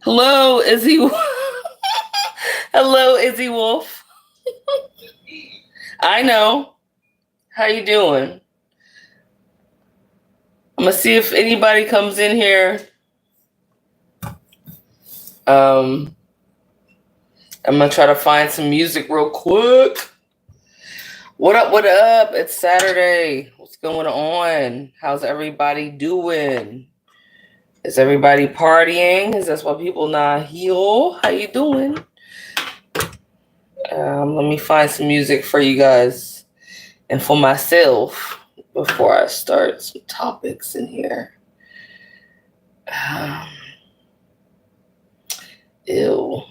Hello, Izzy. Hello, Izzy Wolf. I know. How you doing? I'm gonna see if anybody comes in here. Um, I'm gonna try to find some music real quick. What up? What up? It's Saturday. What's going on? How's everybody doing? Is everybody partying? Is that why people not here? How you doing? Let me find some music for you guys and for myself before I start some topics in here. Ew.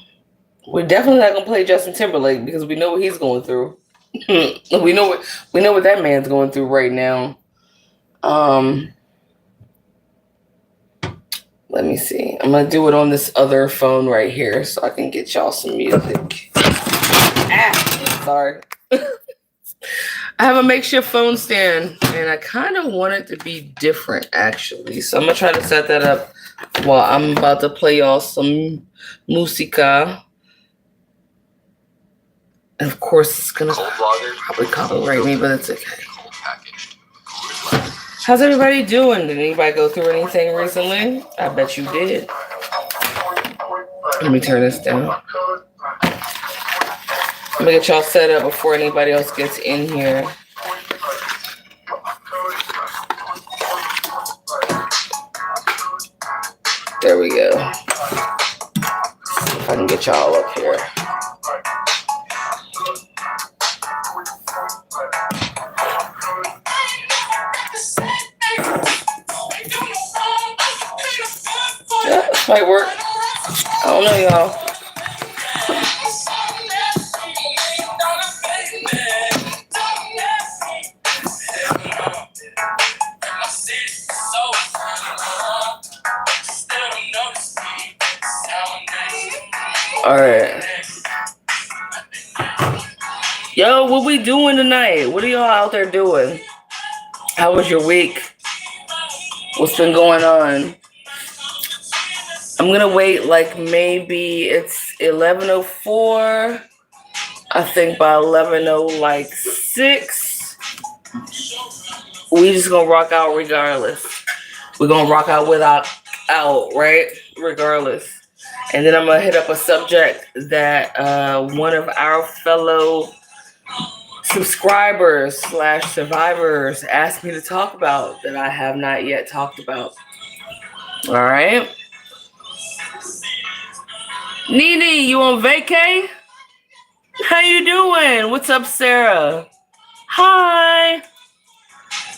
We're definitely not gonna play Justin Timberlake because we know what he's going through. we know what that man's going through right now. Let me see. I'm gonna do it on this other phone right here so I can get y'all some music. Sorry. I have a makeshift phone stand and I kind of want it to be different actually. So I'm gonna try to set that up while I'm about to play y'all some musica. And of course it's gonna probably copyright me, but it's okay. How's everybody doing? Did anybody go through anything recently? I bet you did. Let me turn this down. I'm gonna get y'all set up before anybody else gets in here. There we go. See if I can get y'all up here. Yeah, this might work. I don't know, y'all. All right. Yo, what we doing tonight? What are y'all out there doing? How was your week? What's been going on? I'm gonna wait like maybe it's 11:04. I think by 11:06, we just gonna rock out regardless. We're gonna rock out without out, right? Regardless. And then I'm gonna hit up a subject that one of our fellow subscribers / survivors asked me to talk about that I have not yet talked about. All right. Nene, you on vacay? How you doing? What's up, Sarah? Hi.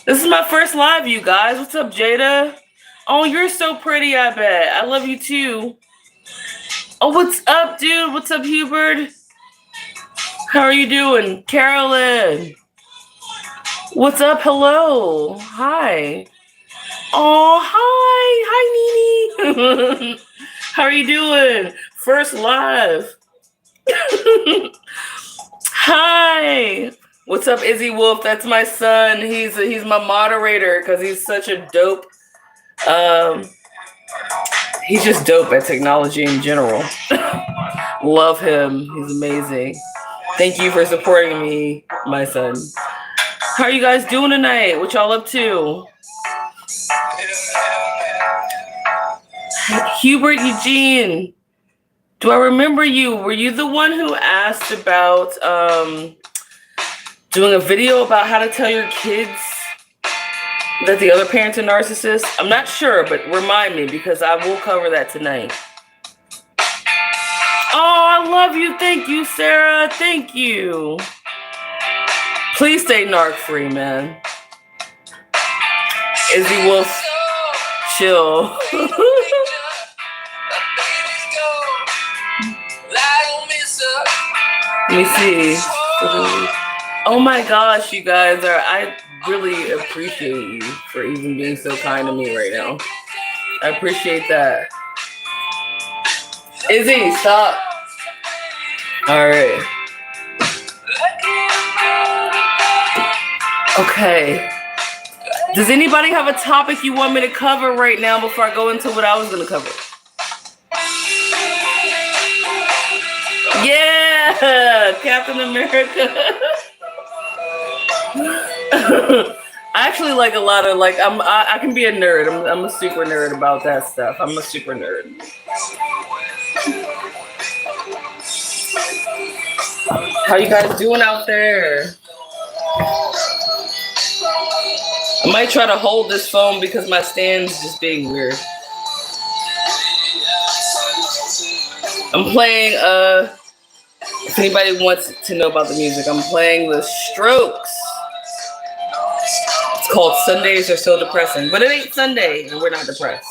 This is my first live, you guys. What's up, Jada? Oh, you're so pretty, I bet. I love you too. Oh, what's up, dude? What's up, Hubert? How are you doing? Carolyn. What's up? Hello. Hi. Oh, hi. Hi, Nene. How are you doing? First live. Hi. What's up, Izzy Wolf? That's my son. He's my moderator because he's such a dope. He's just dope at technology in general. Love him. He's amazing. Thank you for supporting me, my son. How are you guys doing tonight? What y'all up to? Hubert Eugene. Do I remember you? Were you the one who asked about doing a video about how to tell your kids that the other parent's a narcissist? I'm not sure, but remind me because I will cover that tonight. Oh, I love you. Thank you, Sarah. Thank you. Please stay narc free, man. Izzy Wolf, chill. Let me see. Oh my gosh, you guys I really appreciate you for even being so kind to me right now. I appreciate that. Izzy, stop. All right. Okay. Does anybody have a topic you want me to cover right now before I go into what I was going to cover? Captain America. I actually like a lot of like I can be a nerd. I'm a super nerd about that stuff. I'm a super nerd. How you guys doing out there? I might try to hold this phone because my stand's just being weird. I'm playing if anybody wants to know about the music, I'm playing the Strokes. It's called Sundays Are So Depressing. But it ain't Sunday and we're not depressed.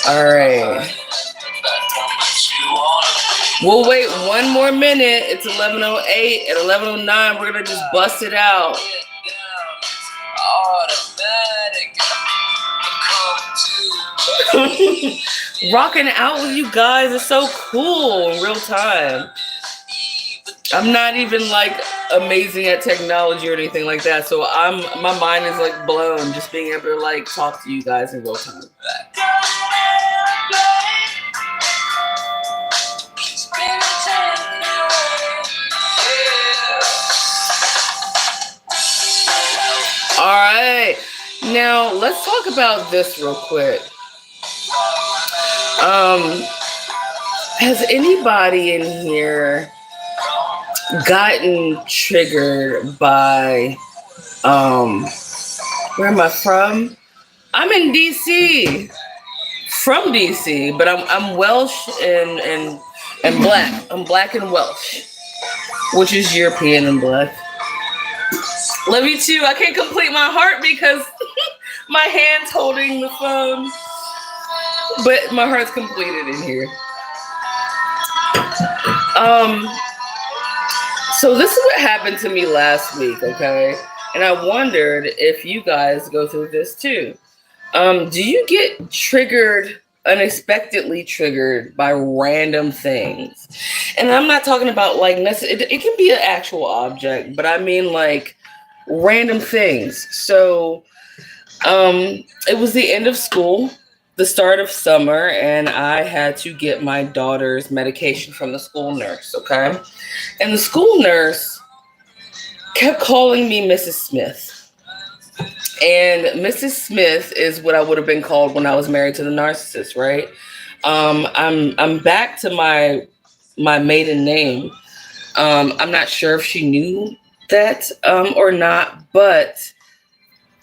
Alright. We'll wait one more minute. It's 11:08. At 11:09, we're gonna just bust it out. Rocking out with you guys is so cool in real time. I'm not even like amazing at technology or anything like that, so my mind is like blown just being able to like talk to you guys in real time. All right, now let's talk about this real quick. Has anybody in here gotten triggered by where am I from? I'm in DC. From DC, but I'm Welsh and black. I'm black and Welsh, which is European and black. Love you too. I can't complete my heart because my hand's holding the phone. But my heart's completed in here. So this is what happened to me last week, okay? And I wondered if you guys go through this too. Do you get triggered, unexpectedly triggered by random things? And I'm not talking about like, it can be an actual object, but I mean like random things. So it was the end of school, the start of summer, and I had to get my daughter's medication from the school nurse, okay? And the school nurse kept calling me Mrs. Smith. And Mrs. Smith is what I would have been called when I was married to the narcissist, right? I'm back to my maiden name. I'm not sure if she knew that or not, but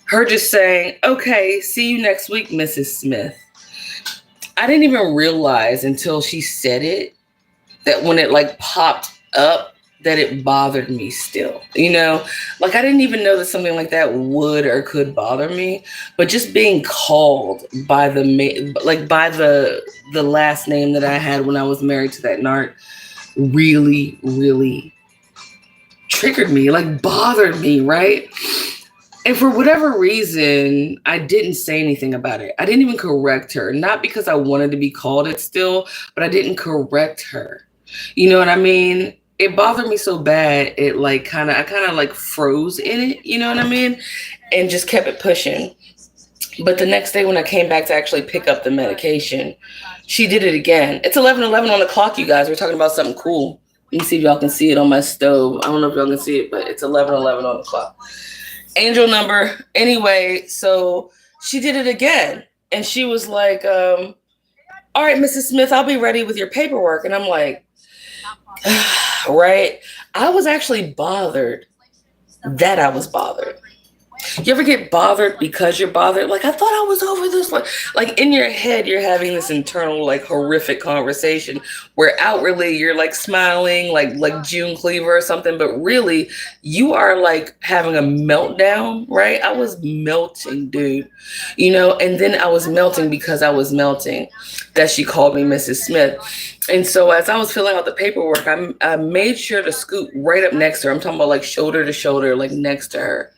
her just saying, okay, see you next week, Mrs. Smith. I didn't even realize until she said it that when it like popped up that it bothered me still, you know, like I didn't even know that something like that would or could bother me, but just being called by the last name that I had when I was married to that narc really, really triggered me, like bothered me, right? And for whatever reason, I didn't say anything about it. I didn't even correct her, not because I wanted to be called it still, but I didn't correct her. You know what I mean? It bothered me so bad, it like I kind of like froze in it, you know what I mean? And just kept it pushing. But the next day when I came back to actually pick up the medication, she did it again. It's 11:11 on the clock, you guys. We're talking about something cool. Let me see if y'all can see it on my stove. I don't know if y'all can see it, but it's 11:11 on the clock. Angel number. Anyway, so she did it again. And she was like, all right, Mrs. Smith, I'll be ready with your paperwork. And I'm like, right? I was actually bothered that I was bothered. You ever get bothered because you're bothered? Like, I thought I was over this. Like in your head, you're having this internal, like, horrific conversation where outwardly you're like smiling, like June Cleaver or something, but really you are like having a meltdown, right? I was melting, dude, you know, and then I was melting because I was melting that she called me Mrs. Smith. And so as I was filling out the paperwork, I made sure to scoot right up next to her. I'm talking about like shoulder to shoulder, like next to her,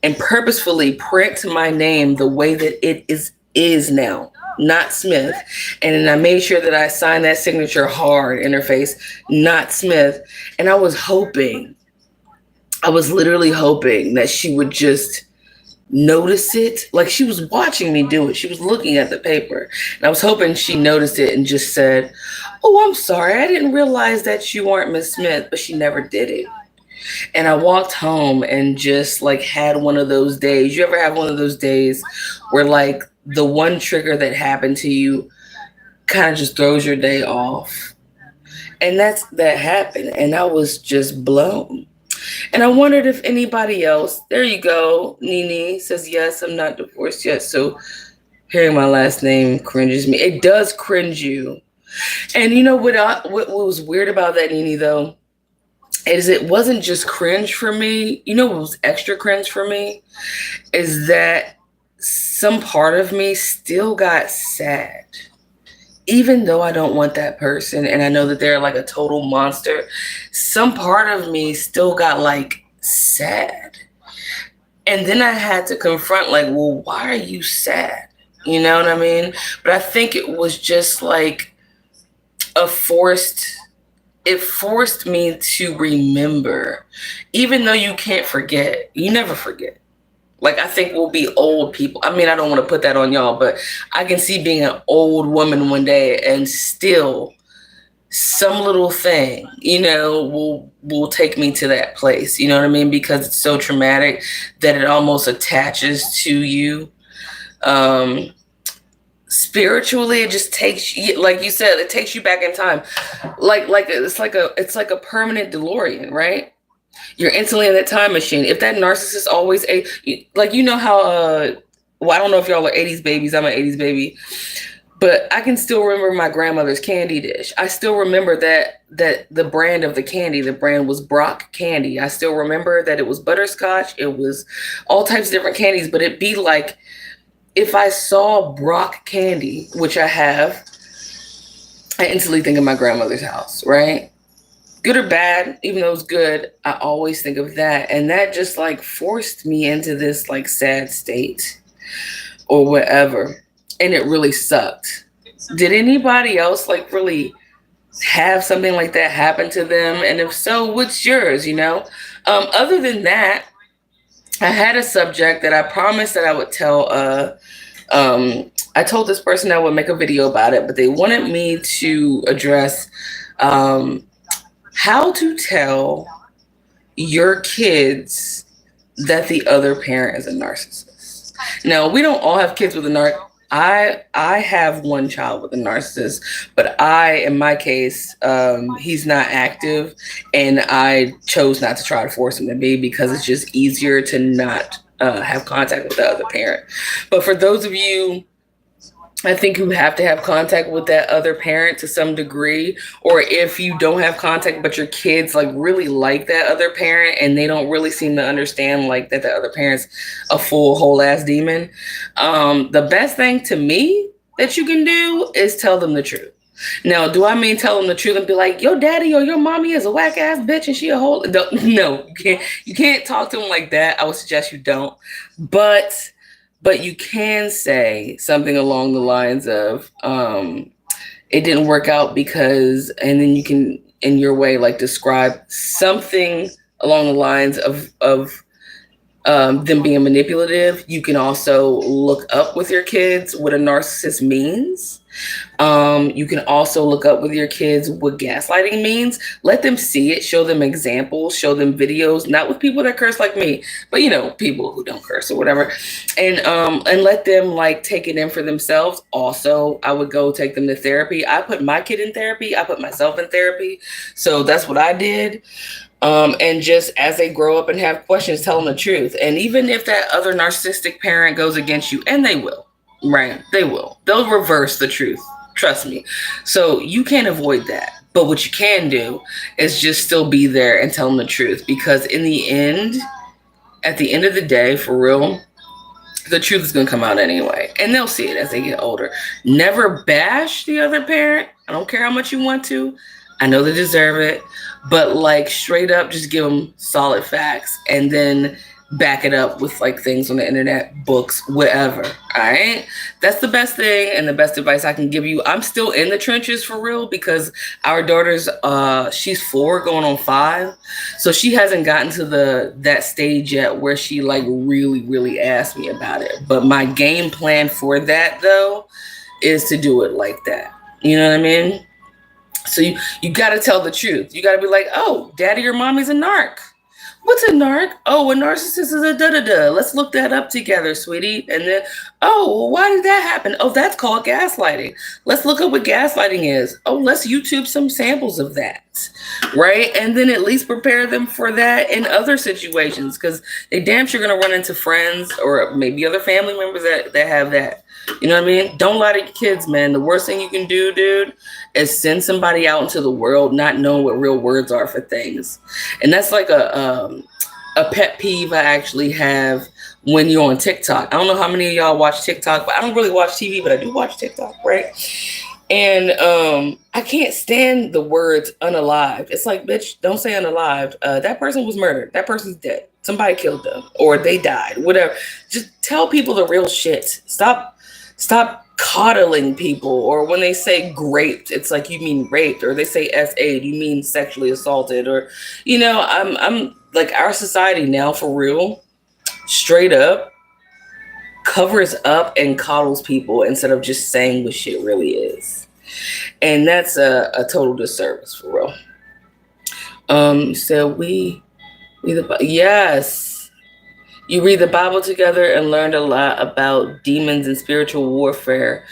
and purposefully print my name the way that it is now, not Smith. And then I made sure that I signed that signature hard in her face, not Smith. And I was literally hoping that she would just notice it. Like, she was watching me do it. She was looking at the paper. And I was hoping she noticed it and just said, "Oh, I'm sorry. I didn't realize that you weren't Miss Smith," but she never did it. And I walked home and just like had one of those days. You ever have one of those days where like the one trigger that happened to you kind of just throws your day off? And that happened. And I was just blown. And I wondered if anybody else, there you go. Nene says, yes, I'm not divorced yet. So hearing my last name cringes me. It does cringe you. And you know what was weird about that, Nene, though, is it wasn't just cringe for me. You know what was extra cringe for me? Is that some part of me still got sad. Even though I don't want that person and I know that they're like a total monster, some part of me still got like sad. And then I had to confront, like, well, why are you sad? You know what I mean? But I think it was just like it forced me to remember. Even though you can't forget, you never forget. Like, I think we'll be old people. I mean, I don't want to put that on y'all, but I can see being an old woman one day and still some little thing, will take me to that place. You know what I mean? Because it's so traumatic that it almost attaches to you. Spiritually, it just takes you, like you said, it takes you back in time. Like it's like a permanent DeLorean, right? You're instantly in that time machine. If that narcissist always how well, I don't know if y'all are 80s babies. I'm an 80s baby. But I can still remember my grandmother's candy dish. I still remember that the brand of the candy, the brand was Brock candy. I still remember that it was butterscotch. It was all types of different candies, but it'd be like, if I saw Brock candy, which I have, I instantly think of my grandmother's house, right? Good or bad, even though it's good, I always think of that. And that just like forced me into this like sad state or whatever. And it really sucked. Did anybody else like really have something like that happen to them? And if so, what's yours, Other than that, I had a subject that I promised that I would tell. I told this person I would make a video about it, but they wanted me to address how to tell your kids that the other parent is a narcissist. Now, we don't all have kids with a I have one child with a narcissist, but in my case, he's not active, and I chose not to try to force him to be because it's just easier to not have contact with the other parent. But for those of you, I think you have to have contact with that other parent to some degree, or if you don't have contact, but your kids like really like that other parent and they don't really seem to understand like that the other parent's a full whole ass demon. The best thing to me that you can do is tell them the truth. Now, do I mean tell them the truth and be like, your daddy or your mommy is a whack ass bitch and she a whole, no, you can't talk to them like that. I would suggest you don't, but you can say something along the lines of, it didn't work out because, and then you can, in your way, like describe something along the lines of them being manipulative. You can also look up with your kids what a narcissist means. You can also look up with your kids what gaslighting means. Let them see it, show them examples, show them videos, not with people that curse like me, but people who don't curse or whatever. And let them like take it in for themselves. Also, I would go take them to therapy. I put my kid in therapy. I put myself in therapy. So that's what I did. And just as they grow up and have questions, tell them the truth. And even if that other narcissistic parent goes against you, and they will, right? They will. They'll reverse the truth. Trust me. So you can't avoid that. But what you can do is just still be there and tell them the truth. Because in the end, at the end of the day, for real, the truth is going to come out anyway. And they'll see it as they get older. Never bash the other parent. I don't care how much you want to. I know they deserve it. But like straight up, just give them solid facts. And then back it up with like things on the internet, books, whatever. All right. That's the best thing and the best advice I can give you. I'm still in the trenches for real because our daughter's she's 4 going on 5. So she hasn't gotten to that stage yet where she like really asked me about it. But my game plan for that though is to do it like that. You know what I mean? So you gotta tell the truth. You gotta be like, oh, daddy or mommy's a narc. What's a narc? Oh, a narcissist is a da-da-da. Let's look that up together, sweetie. And then, oh, well, why did that happen? Oh, that's called gaslighting. Let's look up what gaslighting is. Oh, let's YouTube some samples of that, right? And then at least prepare them for that in other situations because they damn sure going to run into friends or maybe other family members that have that. You know what I mean? Don't lie to your kids, man. The worst thing you can do, dude, is send somebody out into the world not knowing what real words are for things. And that's like a pet peeve I actually have when you're on TikTok. I don't know how many of y'all watch TikTok, but I don't really watch TV, but I do watch TikTok, right? And I can't stand the words unalived. It's like, bitch, don't say unalived. That person was murdered. That person's dead. Somebody killed them or they died, whatever. Just tell people the real shit. Stop coddling people. Or when they say raped, it's like you mean raped. Or they say SA'd, you mean sexually assaulted. Or, you know, I'm like our society now for real, straight up, covers up and coddles people instead of just saying what shit really is. And that's a total disservice for real. So yes. You read the Bible together and learned a lot about demons and spiritual warfare.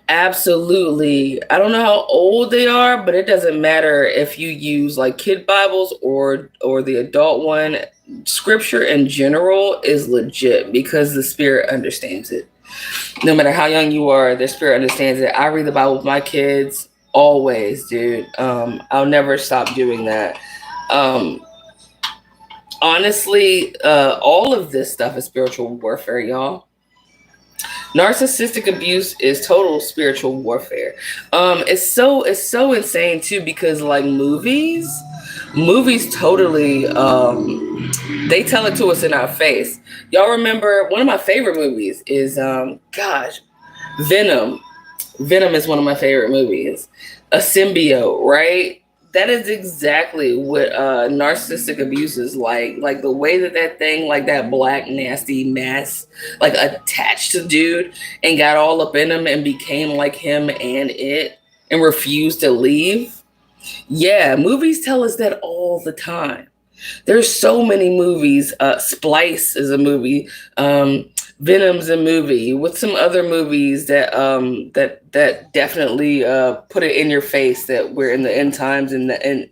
Absolutely. I don't know how old they are, but it doesn't matter if you use like kid Bibles or the adult one. Scripture in general is legit because the spirit understands it. No matter how young you are, the spirit understands it. I read the Bible with my kids always, dude. I'll never stop doing that. Honestly, all of this stuff is spiritual warfare, y'all. Narcissistic abuse is total spiritual warfare. It's so insane too because like movies totally they tell it to us in our face. Y'all remember one of my favorite movies is Venom. Venom is one of my favorite movies. A symbiote, right? That is exactly what narcissistic abuse is like. Like the way that thing, like that black nasty mass, like attached to dude and got all up in him and became like him and refused to leave. Yeah, movies tell us that all the time. There's so many movies. Splice is a movie. Venom's a movie with some other movies that definitely put it in your face that we're in the end times and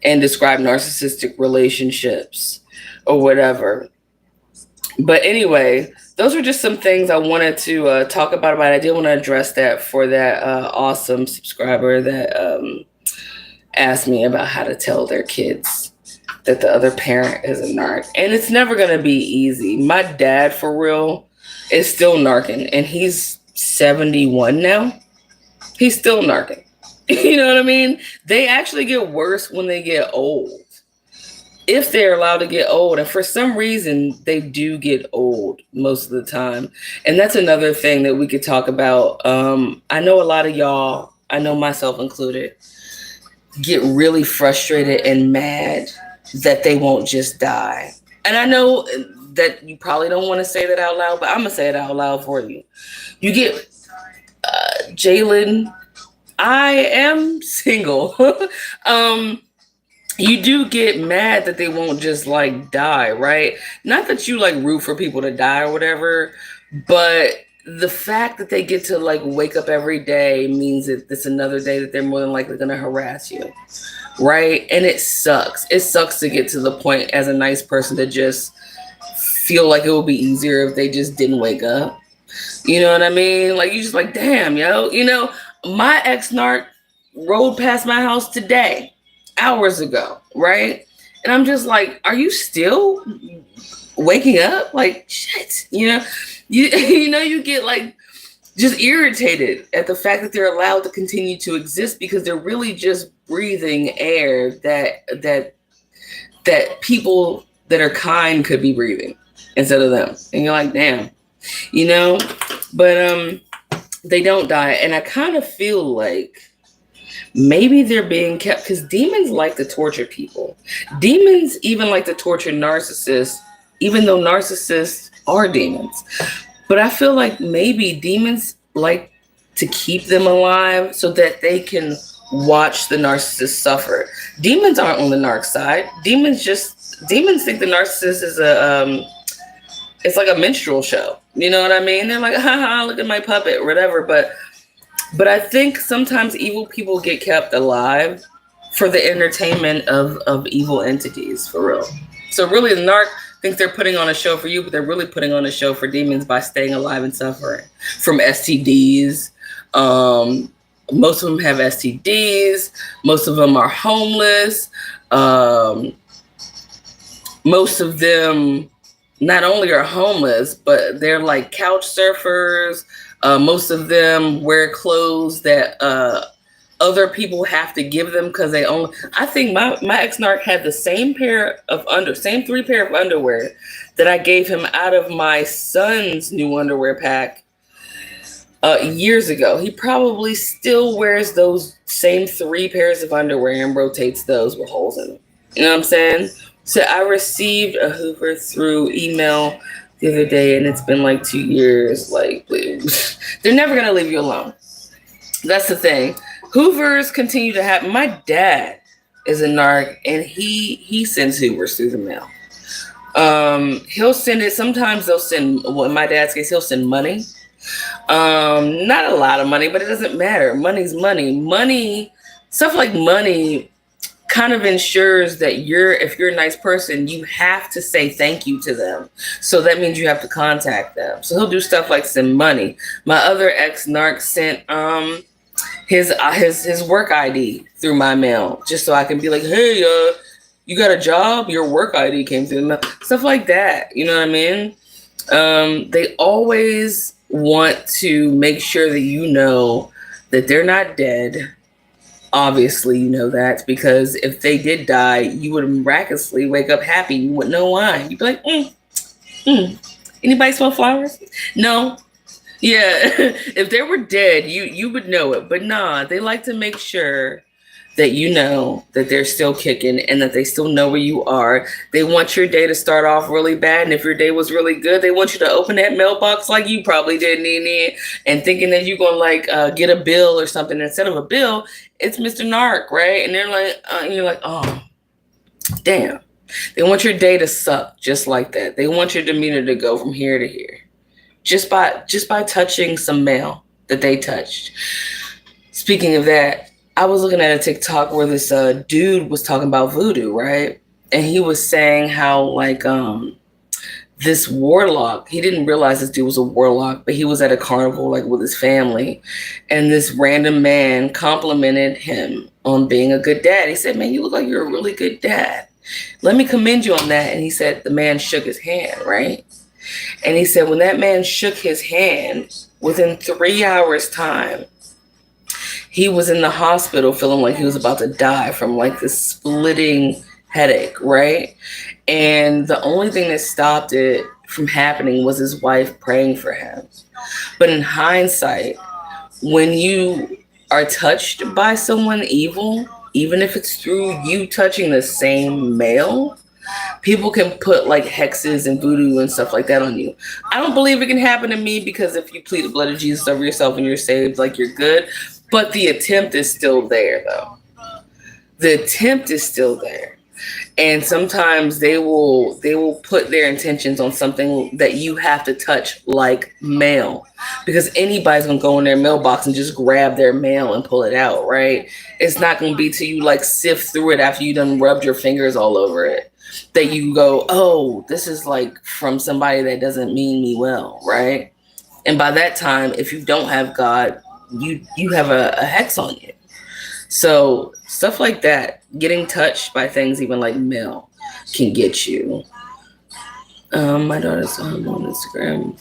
describe narcissistic relationships or whatever. But anyway, those were just some things I wanted to talk about. I did want to address that for that awesome subscriber that asked me about how to tell their kids that the other parent is a narc. And it's never going to be easy. My dad, for real, is still narking. And he's 71 now. He's still narking. You know what I mean? They actually get worse when they get old. If they're allowed to get old. And for some reason, they do get old most of the time. And that's another thing that we could talk about. I know a lot of y'all, I know myself included, get really frustrated and mad that they won't just die. And I know that you probably don't want to say that out loud, but I'm going to say it out loud for you. You get Jalen, I am single. You do get mad that they won't just like die, right? Not that you like root for people to die or whatever, but the fact that they get to like wake up every day means that it's another day that they're more than likely going to harass you. Right. And it sucks. It sucks to get to the point as a nice person to just feel like it would be easier if they just didn't wake up. You know what I mean? Like, you just like, damn, yo, you know, my ex-narc rode past my house today, hours ago. Right. And I'm just like, are you still waking up? Like, shit, you know, you get like just irritated at the fact that they're allowed to continue to exist because they're really just breathing air that people that are kind could be breathing. instead of them. And you're like, damn, you know? But they don't die. And I kind of feel like maybe they're being kept because demons like to torture people. Demons even like to torture narcissists, even though narcissists are demons. But I feel like maybe demons like to keep them alive so that they can watch the narcissist suffer. Demons aren't on the narc side. Demons think the narcissist is it's like a minstrel show. You know what I mean? They're like, haha, look at my puppet, whatever. But I think sometimes evil people get kept alive for the entertainment of evil entities, for real. So really, the narc thinks they're putting on a show for you, but they're really putting on a show for demons by staying alive and suffering from STDs. Most of them have STDs. Most of them are homeless. Most of them not only are homeless, but they're like couch surfers. Most of them wear clothes that other people have to give them because they own. I think my ex-narc had the same same 3 pair of underwear that I gave him out of my son's new underwear pack years ago. He probably still wears those same 3 pairs of underwear and rotates those with holes in them. You know what I'm saying? So I received a Hoover through email the other day, and it's been like 2 years. Like, they're never going to leave you alone. That's the thing. Hoovers continue to happen. My dad is a narc, and he sends Hoovers through the mail. He'll send it. Sometimes they'll send, well, in my dad's case, he'll send money. Not a lot of money, but it doesn't matter. Money's money. Money, stuff like money kind of ensures that if you're a nice person, you have to say thank you to them. So that means you have to contact them. So he'll do stuff like send money. My other ex-narc sent his work ID through my mail just so I can be like, hey, you got a job? Your work ID came through the mail. Stuff like that. You know what I mean? They always want to make sure that you know that they're not dead. Obviously, you know that, because if they did die, you would miraculously wake up happy. You wouldn't know why. You'd be like, anybody smell flowers? No. Yeah, if they were dead, you would know it. But nah, they like to make sure that you know that they're still kicking and that they still know where you are. They want your day to start off really bad. And if your day was really good, they want you to open that mailbox like you probably did, Nene, and thinking that you're going to get a bill or something. Instead of a bill, it's Mr. Narc, right? And they're like, and you're like, oh, damn. They want your day to suck just like that. They want your demeanor to go from here to here. Just by touching some mail that they touched. Speaking of that, I was looking at a TikTok where this dude was talking about voodoo, right? And he was saying how this warlock, he didn't realize this dude was a warlock, but he was at a carnival with his family, and this random man complimented him on being a good dad. He said, man, you look like you're a really good dad. Let me commend you on that. And he said the man shook his hand, right? And he said when that man shook his hand, within 3 hours time, he was in the hospital feeling like he was about to die from this splitting headache, right? And the only thing that stopped it from happening was his wife praying for him. But in hindsight, when you are touched by someone evil, even if it's through you touching the same male, people can put hexes and voodoo and stuff like that on you. I don't believe it can happen to me, because if you plead the blood of Jesus over yourself and you're saved, you're good. But the attempt is still there, though. The attempt is still there. And sometimes they will put their intentions on something that you have to touch, like mail, because anybody's going to go in their mailbox and just grab their mail and pull it out, right? It's not going to be till you sift through it after you done rubbed your fingers all over it that you go, oh, this is from somebody that doesn't mean me well, right? And by that time, if you don't have God, you have a hex on you. So stuff like that, getting touched by things even like mail, can get you. My daughter's on Instagram.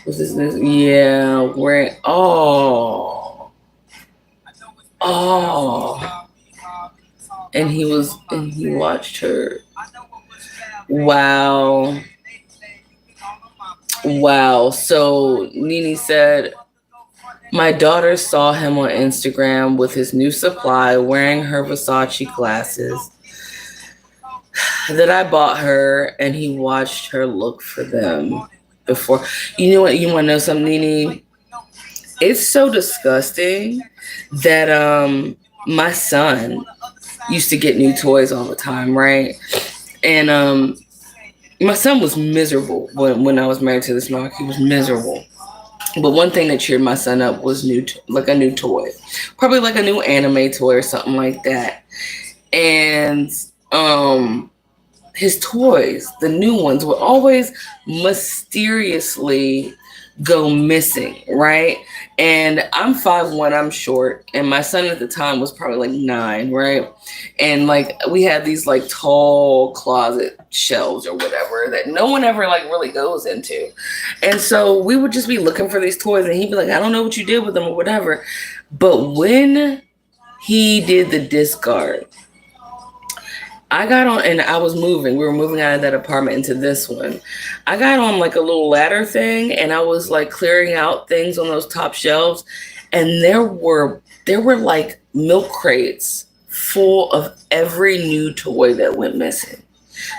What's this? Yeah, wearing oh, and he watched her. Wow. Wow. So Nene said, my daughter saw him on Instagram with his new supply wearing her Versace glasses that I bought her, and he watched her look for them before. You know what? You want to know something, Nene? It's so disgusting that my son used to get new toys all the time, right? And my son was miserable when I was married to this man. He was miserable. But one thing that cheered my son up was like a new toy, probably like a new anime toy or something like that. And his toys, the new ones, would always mysteriously go missing, right? And I'm 5'1", I'm short, and my son at the time was probably like 9, right? And like we had these like tall closet shelves or whatever that no one ever like really goes into. And so we would just be looking for these toys, and he'd be like, I don't know what you did with them or whatever. But when he did the discard, I got on, and I was moving. We were moving out of that apartment into this one. I got on like a little ladder thing, and I was like clearing out things on those top shelves, and there were like milk crates full of every new toy that went missing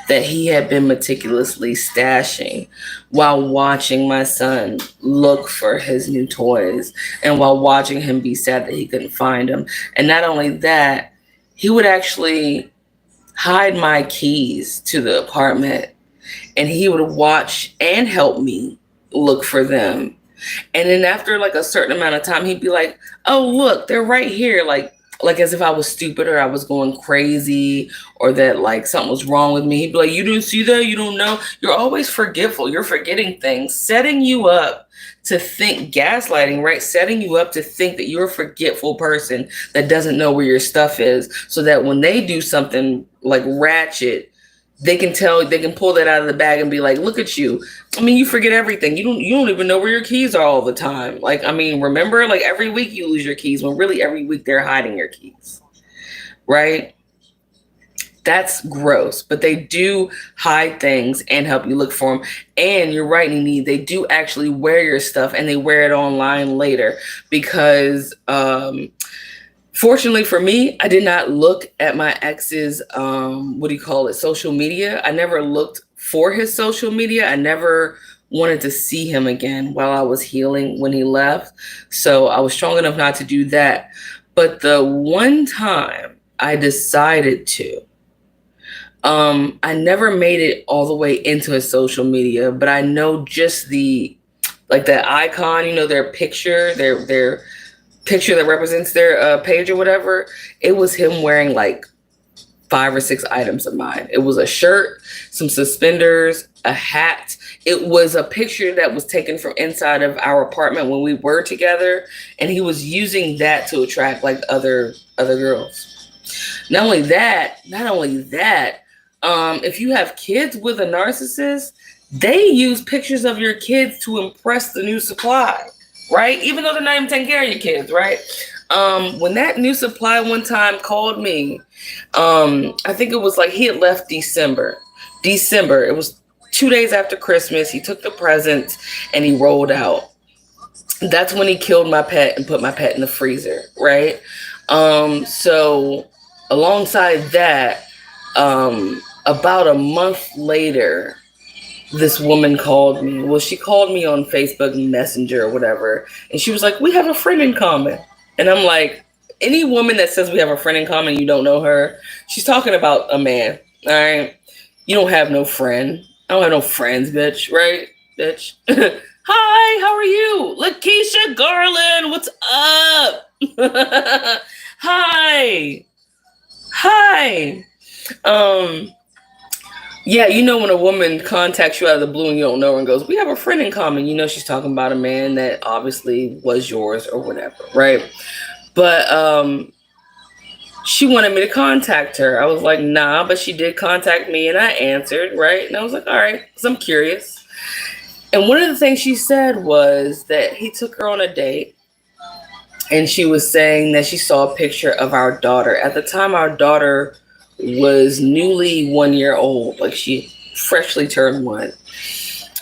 that he had been meticulously stashing while watching my son look for his new toys and while watching him be sad that he couldn't find them. And not only that, he would actually hide my keys to the apartment, and he would watch and help me look for them. And then after like a certain amount of time, he'd be like, oh, look, they're right here. Like as if I was stupid or I was going crazy or that like something was wrong with me. He'd be like, you didn't see that? You don't know? You're always forgetful. You're forgetting things, setting you up to think, gaslighting, right? Setting you up to think that you're a forgetful person that doesn't know where your stuff is, so that when they do something like ratchet, they can pull that out of the bag and be like, look at you. I mean, you forget everything. You don't even know where your keys are all the time. Like, I mean, remember, like every week you lose your keys, when really every week they're hiding your keys, right? That's gross, but they do hide things and help you look for them. And you're right, Nene, they do actually wear your stuff, and they wear it online later because, fortunately for me, I did not look at my ex's, social media. I never looked for his social media. I never wanted to see him again while I was healing when he left. So I was strong enough not to do that. But the one time I decided to, I never made it all the way into his social media, but I know just the icon, their picture, their picture that represents their page or whatever. It was him wearing like 5 or 6 items of mine. It was a shirt, some suspenders, a hat. It was a picture that was taken from inside of our apartment when we were together, and he was using that to attract like other girls. Not only that, if you have kids with a narcissist, they use pictures of your kids to impress the new supply, right? Even though they're not even taking care of your kids, right? When that new supply one time called me, I think it was like he had left December. It was 2 days after Christmas. He took the presents and he rolled out. That's when he killed my pet and put my pet in the freezer, right? So alongside that, about a month later, this woman called me. Well, she called me on Facebook Messenger or whatever. And she was like, we have a friend in common. And I'm like, any woman that says we have a friend in common, you don't know her, she's talking about a man. All right. You don't have no friend. I don't have no friends, bitch. Right? Bitch. Hi, how are you? Lakeisha Garland, what's up? Hi. Yeah, when a woman contacts you out of the blue and you don't know her and goes, we have a friend in common, she's talking about a man that obviously was yours or whatever, right? But she wanted me to contact her. I was like, nah, but she did contact me and I answered, right? And I was like, all right, because I'm curious. And one of the things she said was that he took her on a date, and she was saying that she saw a picture of our daughter. At the time, our daughter was newly 1 year old. Like, she freshly turned 1.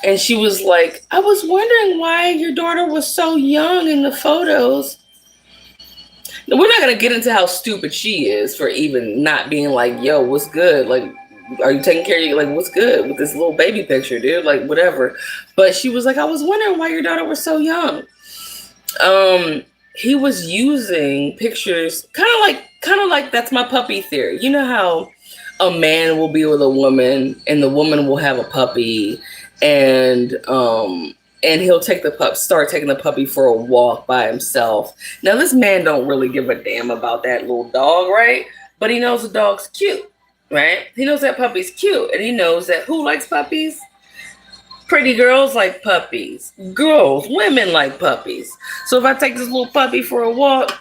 And she was like, I was wondering why your daughter was so young in the photos. We're not going to get into how stupid she is for even not being like, yo, what's good? Like, are you taking care of you? Like, what's good with this little baby picture, dude? Like, whatever. But she was like, I was wondering why your daughter was so young. He was using pictures kind of like that's my puppy theory. You know how a man will be with a woman and the woman will have a puppy, and he'll start taking the puppy for a walk by himself. Now this man don't really give a damn about that little dog, right? But he knows the dog's cute, right? He knows that puppy's cute, and he knows that who likes puppies? Pretty girls like puppies. Women like puppies. So if I take this little puppy for a walk,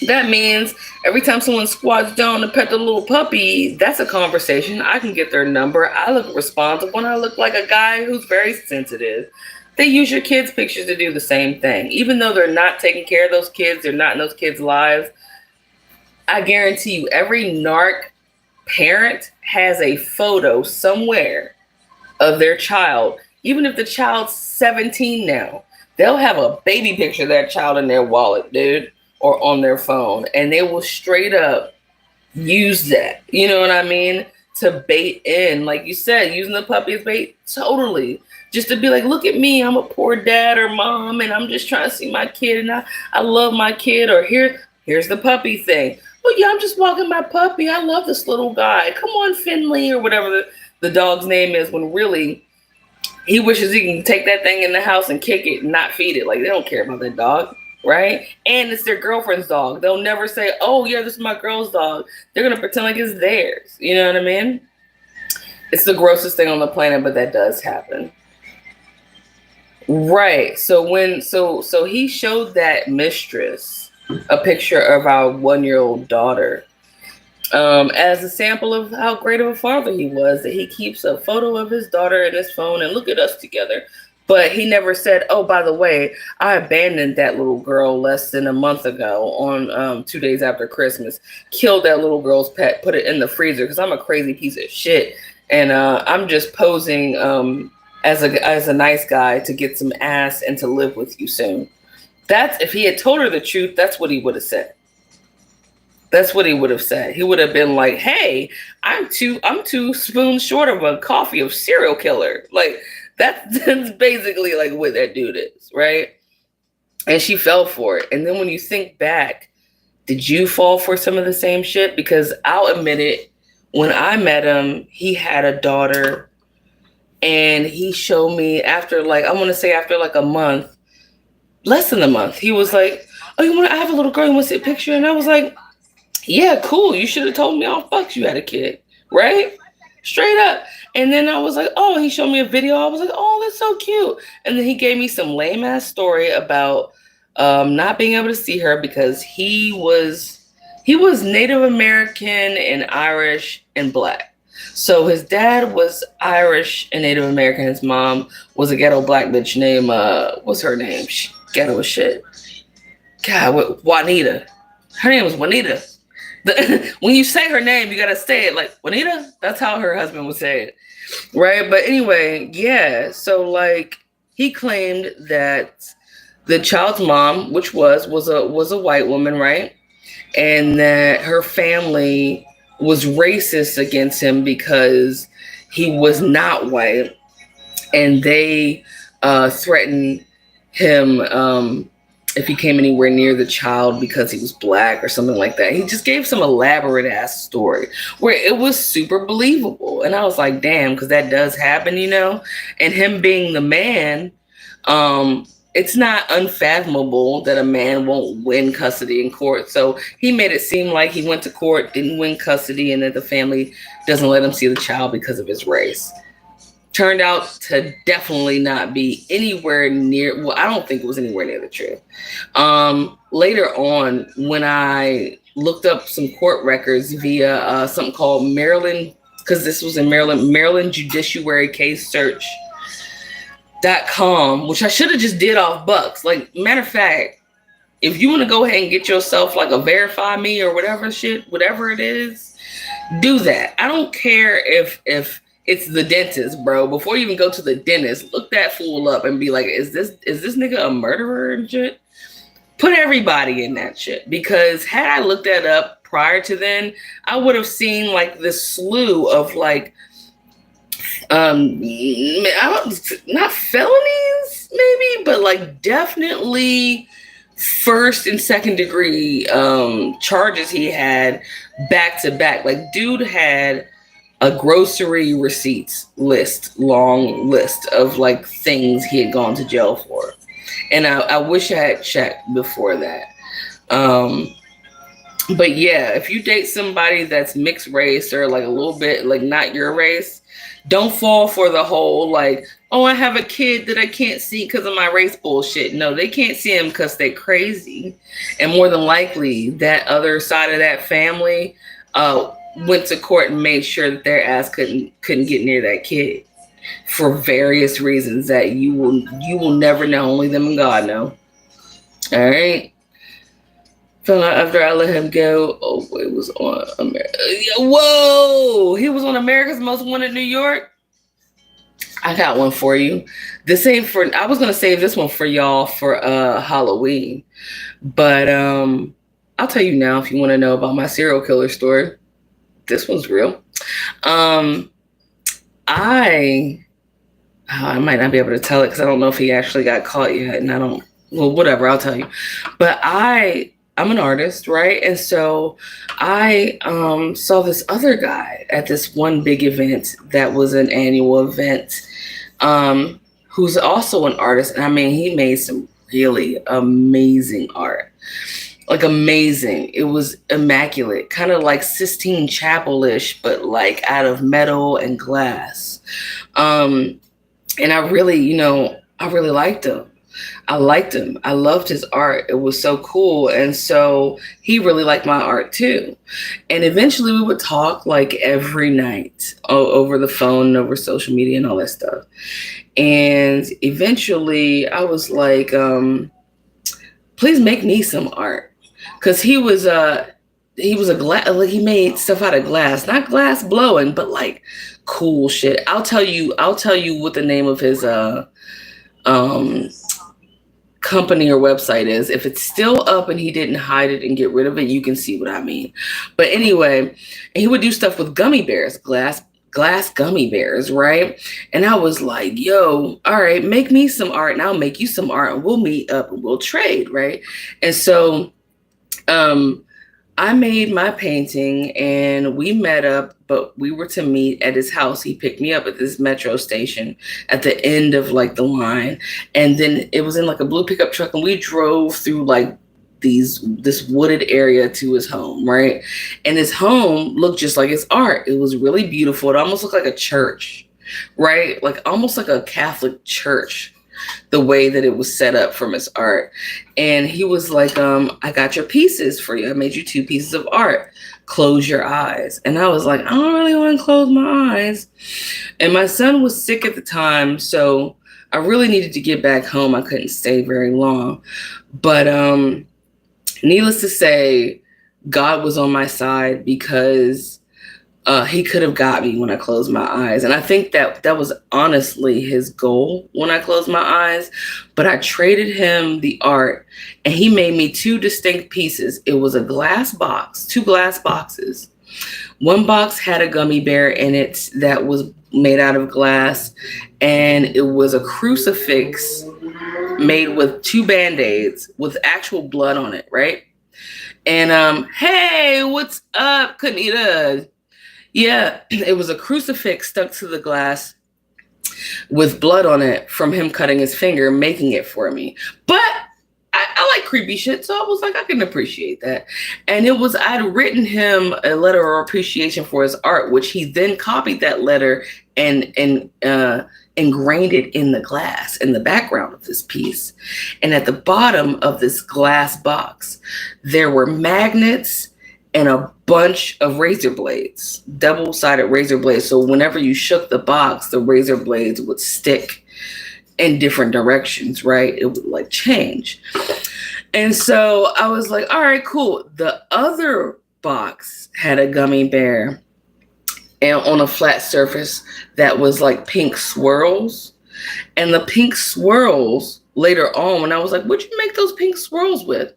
that means every time someone squats down to pet the little puppy, that's a conversation. I can get their number. I look responsible and I look like a guy who's very sensitive. They use your kids' pictures to do the same thing. Even though they're not taking care of those kids, they're not in those kids' lives. I guarantee you, every narc parent has a photo somewhere of their child. Even if the child's 17 now, they'll have a baby picture of that child in their wallet, dude, or on their phone. And they will straight up use that, you know what I mean, to bait in, like you said, using the puppy as bait, totally. Just to be like, look at me, I'm a poor dad or mom, and I'm just trying to see my kid, and I love my kid, or here's the puppy thing. Well, yeah, I'm just walking my puppy. I love this little guy. Come on, Finley, or whatever the dog's name is, when really he wishes he can take that thing in the house and kick it and not feed it. Like, they don't care about that dog, right? And it's their girlfriend's dog. They'll never say, oh, yeah, this is my girl's dog. They're going to pretend like it's theirs. You know what I mean? It's the grossest thing on the planet, but that does happen. Right. So he showed that mistress a picture of our 1-year-old daughter, as a sample of how great of a father he was, that he keeps a photo of his daughter in his phone and look at us together. But he never said, oh, by the way, I abandoned that little girl less than a month ago on 2 days after Christmas, killed that little girl's pet, put it in the freezer because I'm a crazy piece of shit. And I'm just posing as a nice guy to get some ass and to live with you soon. That's, if he had told her the truth, that's what he would have said. That's what he would have said. He would have been like, hey, I'm 2 spoons short of a coffee of serial killer. Like, that's basically like what that dude is, right? And she fell for it. And then when you think back, did you fall for some of the same shit? Because I'll admit it, when I met him, he had a daughter, and he showed me after like a month, less than a month, he was like, oh, I have a little girl, you want to see a picture? And I was like, yeah, cool. You should have told me I'll fuck you had a kid, right? Straight up. And then I was like, oh, he showed me a video. I was like, oh, that's so cute. And then he gave me some lame ass story about not being able to see her because he was Native American and Irish and Black. So his dad was Irish and Native American. His mom was a ghetto Black bitch named, what's her name? Ghetto as shit. God, Juanita. Her name was Juanita. When you say her name, you got to say it like Juanita. That's how her husband would say it. Right. But anyway, yeah. So like he claimed that the child's mom, which was a white woman, right? And that her family was racist against him because he was not white, and they threatened him if he came anywhere near the child because he was Black or something like that. He just gave some elaborate ass story where it was super believable. And I was like, damn, because that does happen, you know? And him being the man, it's not unfathomable that a man won't win custody in court. So he made it seem like he went to court, didn't win custody, and that the family doesn't let him see the child because of his race. Turned out to definitely not be anywhere near, well, I don't think it was anywhere near the truth. Later on, when I looked up some court records via something called Maryland, because this was in Maryland Judiciary Case Search.com, which I should have just did off Bucks. Like, matter of fact, if you want to go ahead and get yourself like a Verify Me or whatever it is, do that. I don't care if It's the dentist, bro. Before you even go to the dentist, look that fool up and be like, is this nigga a murderer and shit? Put everybody in that shit, because had I looked that up prior to then, I would have seen like this slew of like not felonies maybe, but like definitely first and second degree charges he had back to back. Like dude had a grocery receipts long list of like things he had gone to jail for. And I wish I had checked before that. But yeah, if you date somebody that's mixed race or like a little bit like not your race, don't fall for the whole like, oh, I have a kid that I can't see because of my race bullshit. No, they can't see him because they're crazy. And more than likely, that other side of that family went to court and made sure that their ass couldn't get near that kid for various reasons that you will never know. Only them and God know. All right. Found out after I let him go. Oh, it was on America. Whoa, he was on America's Most Wanted New York. I got one for you. This ain't for. I was gonna save this one for y'all for Halloween, but I'll tell you now if you want to know about my serial killer story. This one's real. I might not be able to tell it because I don't know if he actually got caught yet, and I don't. Well, whatever. I'll tell you. But I'm an artist, right? And so I saw this other guy at this one big event that was an annual event, who's also an artist. And I mean, he made some really amazing art, like amazing. It was immaculate, kind of like Sistine Chapel-ish, but like out of metal and glass. And I really liked him. I liked him. I loved his art. It was so cool. And so he really liked my art too. And eventually we would talk like every night over the phone, over social media and all that stuff. And eventually I was like, please make me some art. Cause he was a glass, like he made stuff out of glass, not glass blowing, but like cool shit. I'll tell you what the name of his, company or website is. If it's still up and he didn't hide it and get rid of it, you can see what I mean. But anyway, he would do stuff with gummy bears, glass gummy bears, right? And I was like, yo, all right, make me some art and I'll make you some art and we'll meet up and we'll trade, right? And so I made my painting and we met up, but we were to meet at his house. He picked me up at this metro station at the end of like the line. And then it was in like a blue pickup truck and we drove through like this wooded area to his home, right? And his home looked just like his art. It was really beautiful. It almost looked like a church, right? Like almost like a Catholic church, the way that it was set up from his art. And he was like, I got your pieces for you. I made you 2 pieces of art. Close your eyes. And I was like, I don't really want to close my eyes. And my son was sick at the time, so I really needed to get back home. I couldn't stay very long. But needless to say, God was on my side because he could have got me when I closed my eyes. And I think that was honestly his goal when I closed my eyes. But I traded him the art and he made me 2 distinct pieces. It was a glass box, 2 glass boxes. One box had a gummy bear in it that was made out of glass. And it was a crucifix made with 2 Band-Aids with actual blood on it, right? And hey, what's up, Kanita? Yeah, it was a crucifix stuck to the glass with blood on it from him cutting his finger, making it for me. But I like creepy shit, so I was like, I can appreciate that. And I'd written him a letter of appreciation for his art, which he then copied that letter and ingrained it in the glass, in the background of this piece. And at the bottom of this glass box, there were magnets and a bunch of razor blades, double-sided razor blades. So whenever you shook the box, the razor blades would stick in different directions, right? It would like change. And so I was like, all right, cool. The other box had a gummy bear and on a flat surface that was like pink swirls. And the pink swirls later on, when I was like, what'd you make those pink swirls with?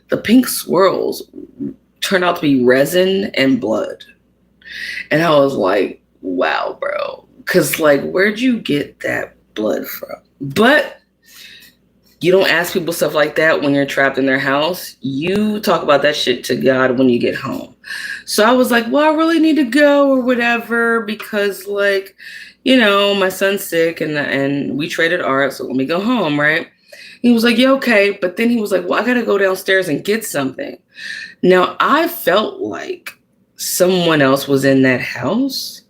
The pink swirls turned out to be resin and blood. And I was like, wow, bro. Because, like, where'd you get that blood from? But you don't ask people stuff like that when you're trapped in their house. You talk about that shit to God when you get home. So I was like, well, I really need to go or whatever because, like, you know, my son's sick and we traded art, so let me go home, right? He was like, yeah, okay. But then he was like, well, I got to go downstairs and get something. Now, I felt like someone else was in that house.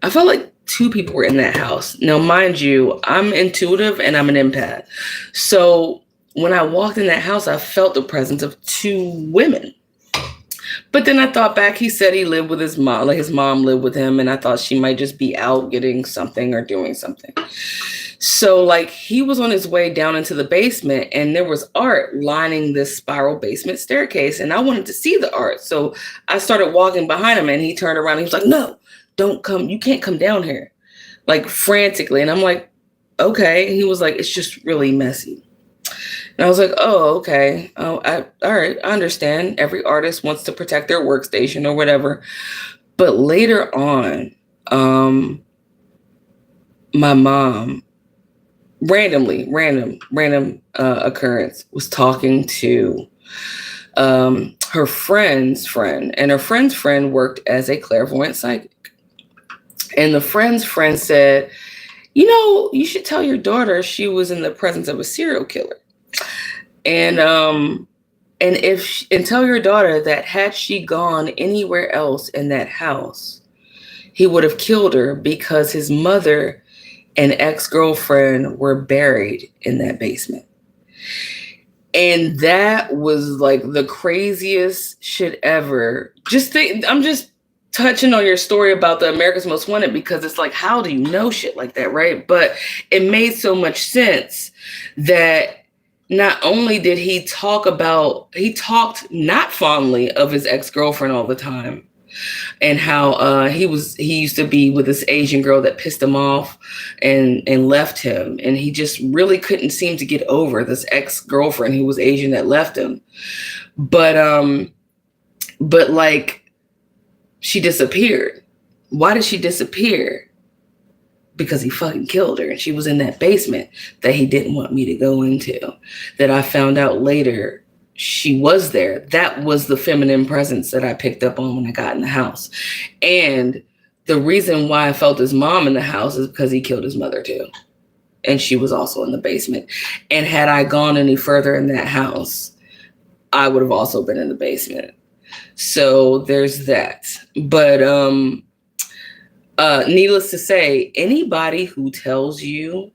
I felt like two people were in that house. Now, mind you, I'm intuitive and I'm an empath. So when I walked in that house, I felt the presence of two women. But then I thought back, he said he lived with his mom, like his mom lived with him, and I thought she might just be out getting something or doing something. So like he was on his way down into the basement and there was art lining this spiral basement staircase and I wanted to see the art. So I started walking behind him and he turned around and he was like, no, don't come. You can't come down here, like frantically. And I'm like, okay. And he was like, it's just really messy. And I was like, oh, okay. Oh, all right. I understand. Every artist wants to protect their workstation or whatever. But later on, my mom, random occurrence, was talking to her friend's friend, and her friend's friend worked as a clairvoyant psychic. And the friend's friend said, you know, you should tell your daughter she was in the presence of a serial killer. And tell your daughter that had she gone anywhere else in that house, he would have killed her because his mother and ex-girlfriend were buried in that basement. And that was like the craziest shit ever. I'm just touching on your story about the America's Most Wanted because it's like, how do you know shit like that, right? But it made so much sense that not only did he talked not fondly of his ex-girlfriend all the time, and how he used to be with this Asian girl that pissed him off and left him. And he just really couldn't seem to get over this ex-girlfriend who was Asian that left him. But like, she disappeared. Why did she disappear? Because he fucking killed her. And she was in that basement that he didn't want me to go into, that I found out later she was there. That was the feminine presence that I picked up on when I got in the house. And the reason why I felt his mom in the house is because he killed his mother too. And she was also in the basement. And had I gone any further in that house, I would have also been in the basement. So there's that. But needless to say, anybody who tells you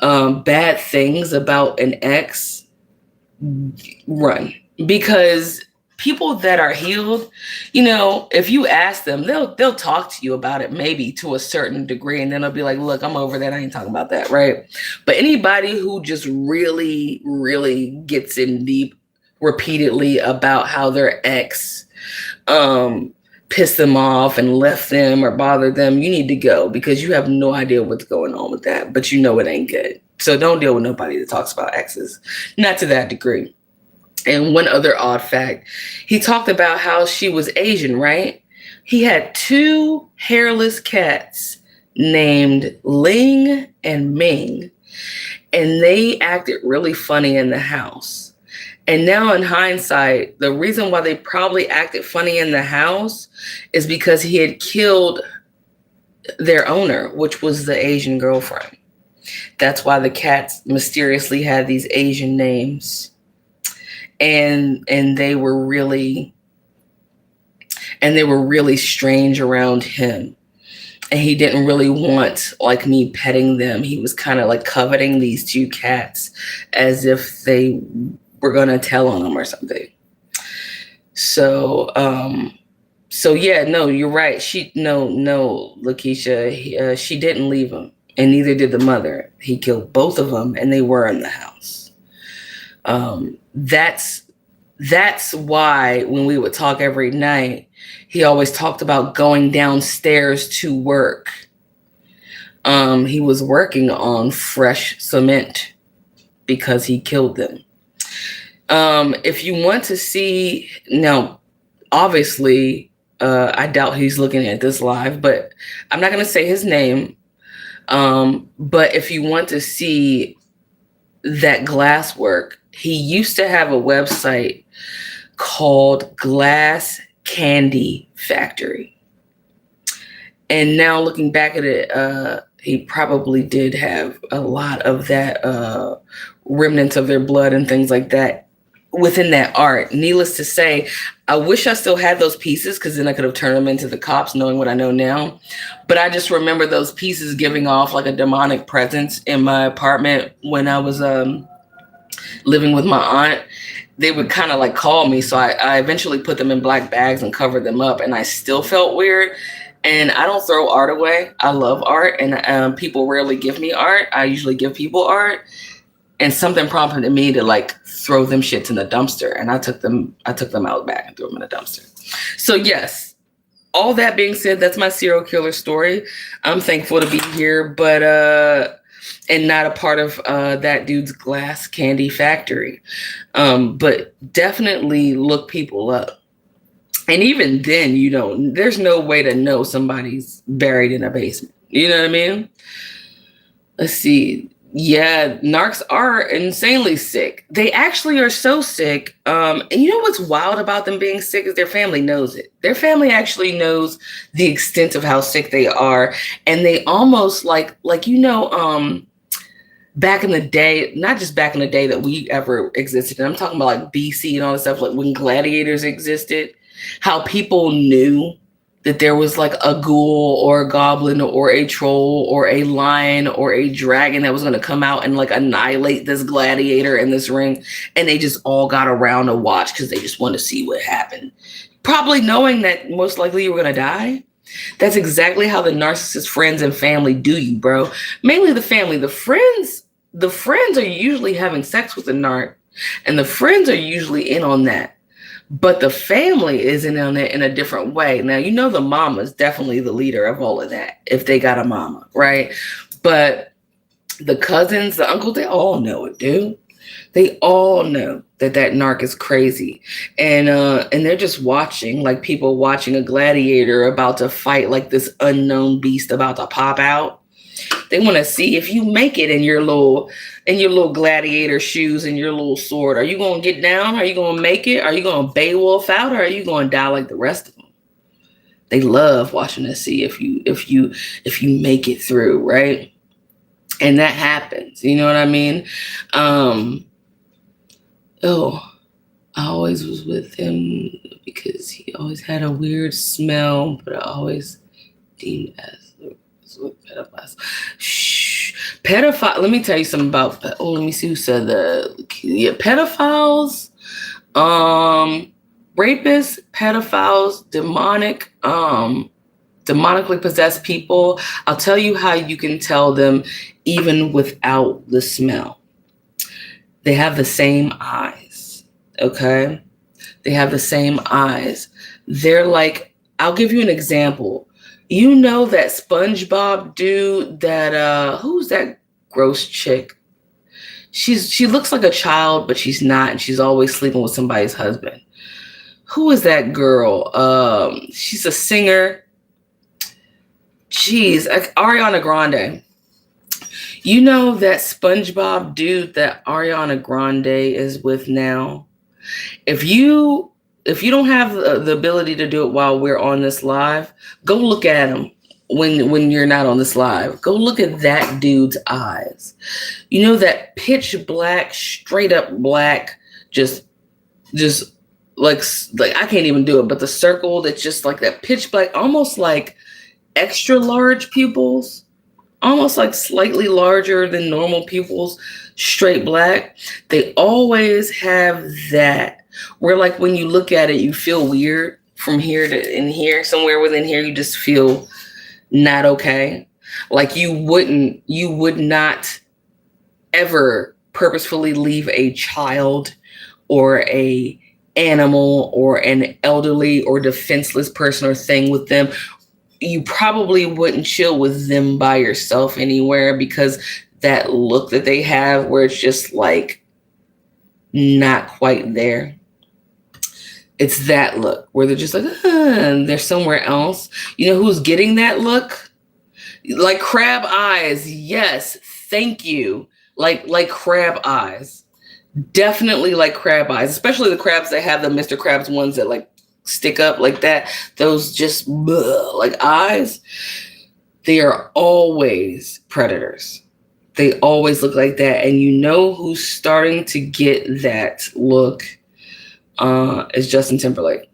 bad things about an ex, run. Because people that are healed, you know, if you ask them, they'll talk to you about it, maybe to a certain degree, and then they'll be like, look, I'm over that, I ain't talking about that, right? But anybody who just really, really gets in deep repeatedly about how their ex pissed them off and left them or bothered them, you need to go, because you have no idea what's going on with that, but you know it ain't good. So don't deal with nobody that talks about exes, not to that degree. And one other odd fact, he talked about how she was Asian, right? He had two hairless cats named Ling and Ming, and they acted really funny in the house. And now in hindsight, the reason why they probably acted funny in the house is because he had killed their owner, which was the Asian girlfriend. That's why the cats mysteriously had these Asian names. And they were really strange around him. And he didn't really want like me petting them. He was kind of like coveting these two cats as if they were gonna tell on him or something. So yeah, no, you're right. Lakeisha, she didn't leave him, and neither did the mother. He killed both of them, and they were in the house. That's That's why when we would talk every night, he always talked about going downstairs to work. He was working on fresh cement because he killed them. If you want to see, now, obviously, I doubt he's looking at this live, but I'm not going to say his name. But if you want to see that glass work, he used to have a website called Glass Candy Factory. And now looking back at it, he probably did have a lot of that remnants of their blood and things like that within that art. Needless to say, I wish I still had those pieces, because then I could have turned them into the cops, knowing what I know now. But I just remember those pieces giving off like a demonic presence in my apartment when I was living with my aunt. They would kind of like call me. So I eventually put them in black bags and covered them up, and I still felt weird. And I don't throw art away. I love art, and people rarely give me art. I usually give people art. And something prompted me to like throw them shits in the dumpster. And I took them out back and threw them in the dumpster. So yes, all that being said, that's my serial killer story. I'm thankful to be here, but and not a part of that dude's glass candy factory. But definitely look people up. And even then, there's no way to know somebody's buried in a basement. You know what I mean? Let's see. Yeah, narcs are insanely sick. They actually are so sick. And you know what's wild about them being sick is their family knows it. Their family actually knows the extent of how sick they are. And they almost like back in the day, not just back in the day that we ever existed. And I'm talking about like BC and all this stuff, like when gladiators existed, how people knew that there was like a ghoul or a goblin or a troll or a lion or a dragon that was going to come out and like annihilate this gladiator in this ring. And they just all got around to watch because they just want to see what happened. Probably knowing that most likely you were going to die. That's exactly how the narcissist friends and family do you, bro. Mainly the family. The friends are usually having sex with the narc, and the friends are usually in on that. But the family is in on it in a different way. Now, the mama is definitely the leader of all of that, if they got a mama, right? But the cousins, the uncles, they all know it, dude. They all know that narc is crazy. And they're just watching, like people watching a gladiator about to fight like this unknown beast about to pop out. They want to see if you make it in your little gladiator shoes and your little sword. Are you going to get down? Are you going to make it? Are you going to Beowulf out, or are you going to die like the rest of them? They love watching to see if you make it through, right? And that happens. You know what I mean? I always was with him because he always had a weird smell, but I always deemed as pedophiles. Shh. Pedophile. Let me tell you something about. Let me see who said that. Yeah, pedophiles, rapists, pedophiles, demonically possessed people. I'll tell you how you can tell them even without the smell. They have the same eyes. Okay, they have the same eyes. They're like. I'll give you an example. You know that SpongeBob dude that who's that gross chick? She looks like a child, but she's not, and she's always sleeping with somebody's husband. Who is that girl? She's a singer. Jeez, Ariana Grande. You know that SpongeBob dude that Ariana Grande is with now? If you don't have the ability to do it while we're on this live, go look at him when you're not on this live. Go look at that dude's eyes. You know, that pitch black, straight up black, just like I can't even do it, but the circle that's just like that pitch black, almost like extra large pupils, almost like slightly larger than normal pupils, straight black. They always have that. Where like when you look at it, you feel weird from here to in here, somewhere within here, you just feel not okay. Like you would not ever purposefully leave a child or a animal or an elderly or defenseless person or thing with them, you probably wouldn't chill with them by yourself anywhere, because that look that they have where it's just like not quite there. It's that look where they're just like, and they're somewhere else. You know who's getting that look? Like crab eyes. Yes, thank you. Like crab eyes. Definitely like crab eyes, especially the crabs that have the Mr. Krabs ones that like stick up like that. Those just like eyes. They are always predators. They always look like that. And you know who's starting to get that look is Justin Timberlake.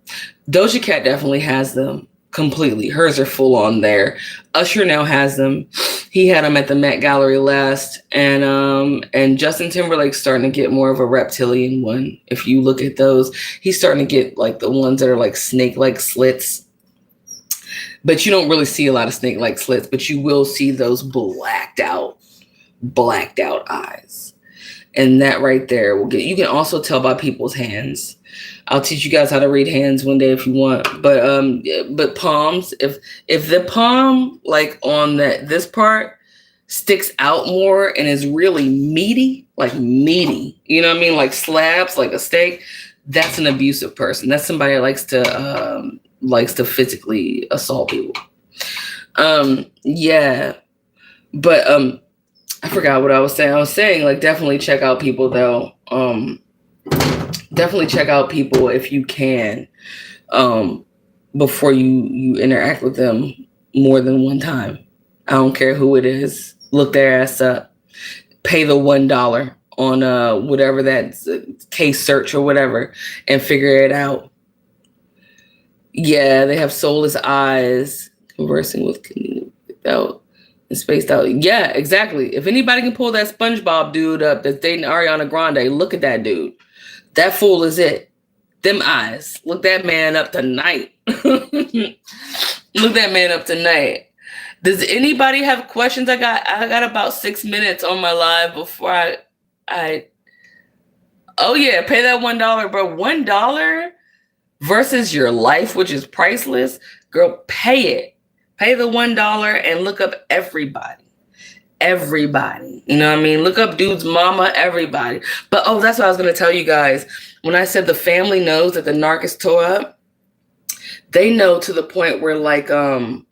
Doja Cat definitely has them completely. Hers are full on there. Usher now has them. He had them at the Met Gallery last, and Justin Timberlake's starting to get more of a reptilian one. If you look at those, he's starting to get like the ones that are like snake-like slits. But you don't really see a lot of snake-like slits, but you will see those blacked out eyes. And that right there will get, you can also tell by people's hands. I'll teach you guys how to read hands one day if you want. But palms, if the palm like on this part sticks out more and is really meaty, you know what I mean? Like slabs, like a steak, that's an abusive person. That's somebody that likes to physically assault people. Yeah. But I forgot what I was saying. I was saying like definitely check out people though. Definitely check out people if you can, before you interact with them more than one time. I don't care who it is. Look their ass up. Pay the $1 on whatever that case search or whatever, and figure it out. Yeah, they have soulless eyes, conversing without and spaced out. Yeah, exactly. If anybody can pull that SpongeBob dude up that's dating Ariana Grande, look at that dude. That fool is it. Them eyes. Look that man up tonight. Look that man up tonight. Does anybody have questions? I got about 6 minutes on my live before I oh yeah, pay that $1, bro. $1 versus your life, which is priceless. Girl, pay it. Pay the $1 and look up everybody. Everybody. You know what I mean? Look up dude's mama, everybody. But that's what I was going to tell you guys. When I said the family knows that the narc is tore up, they know to the point where like my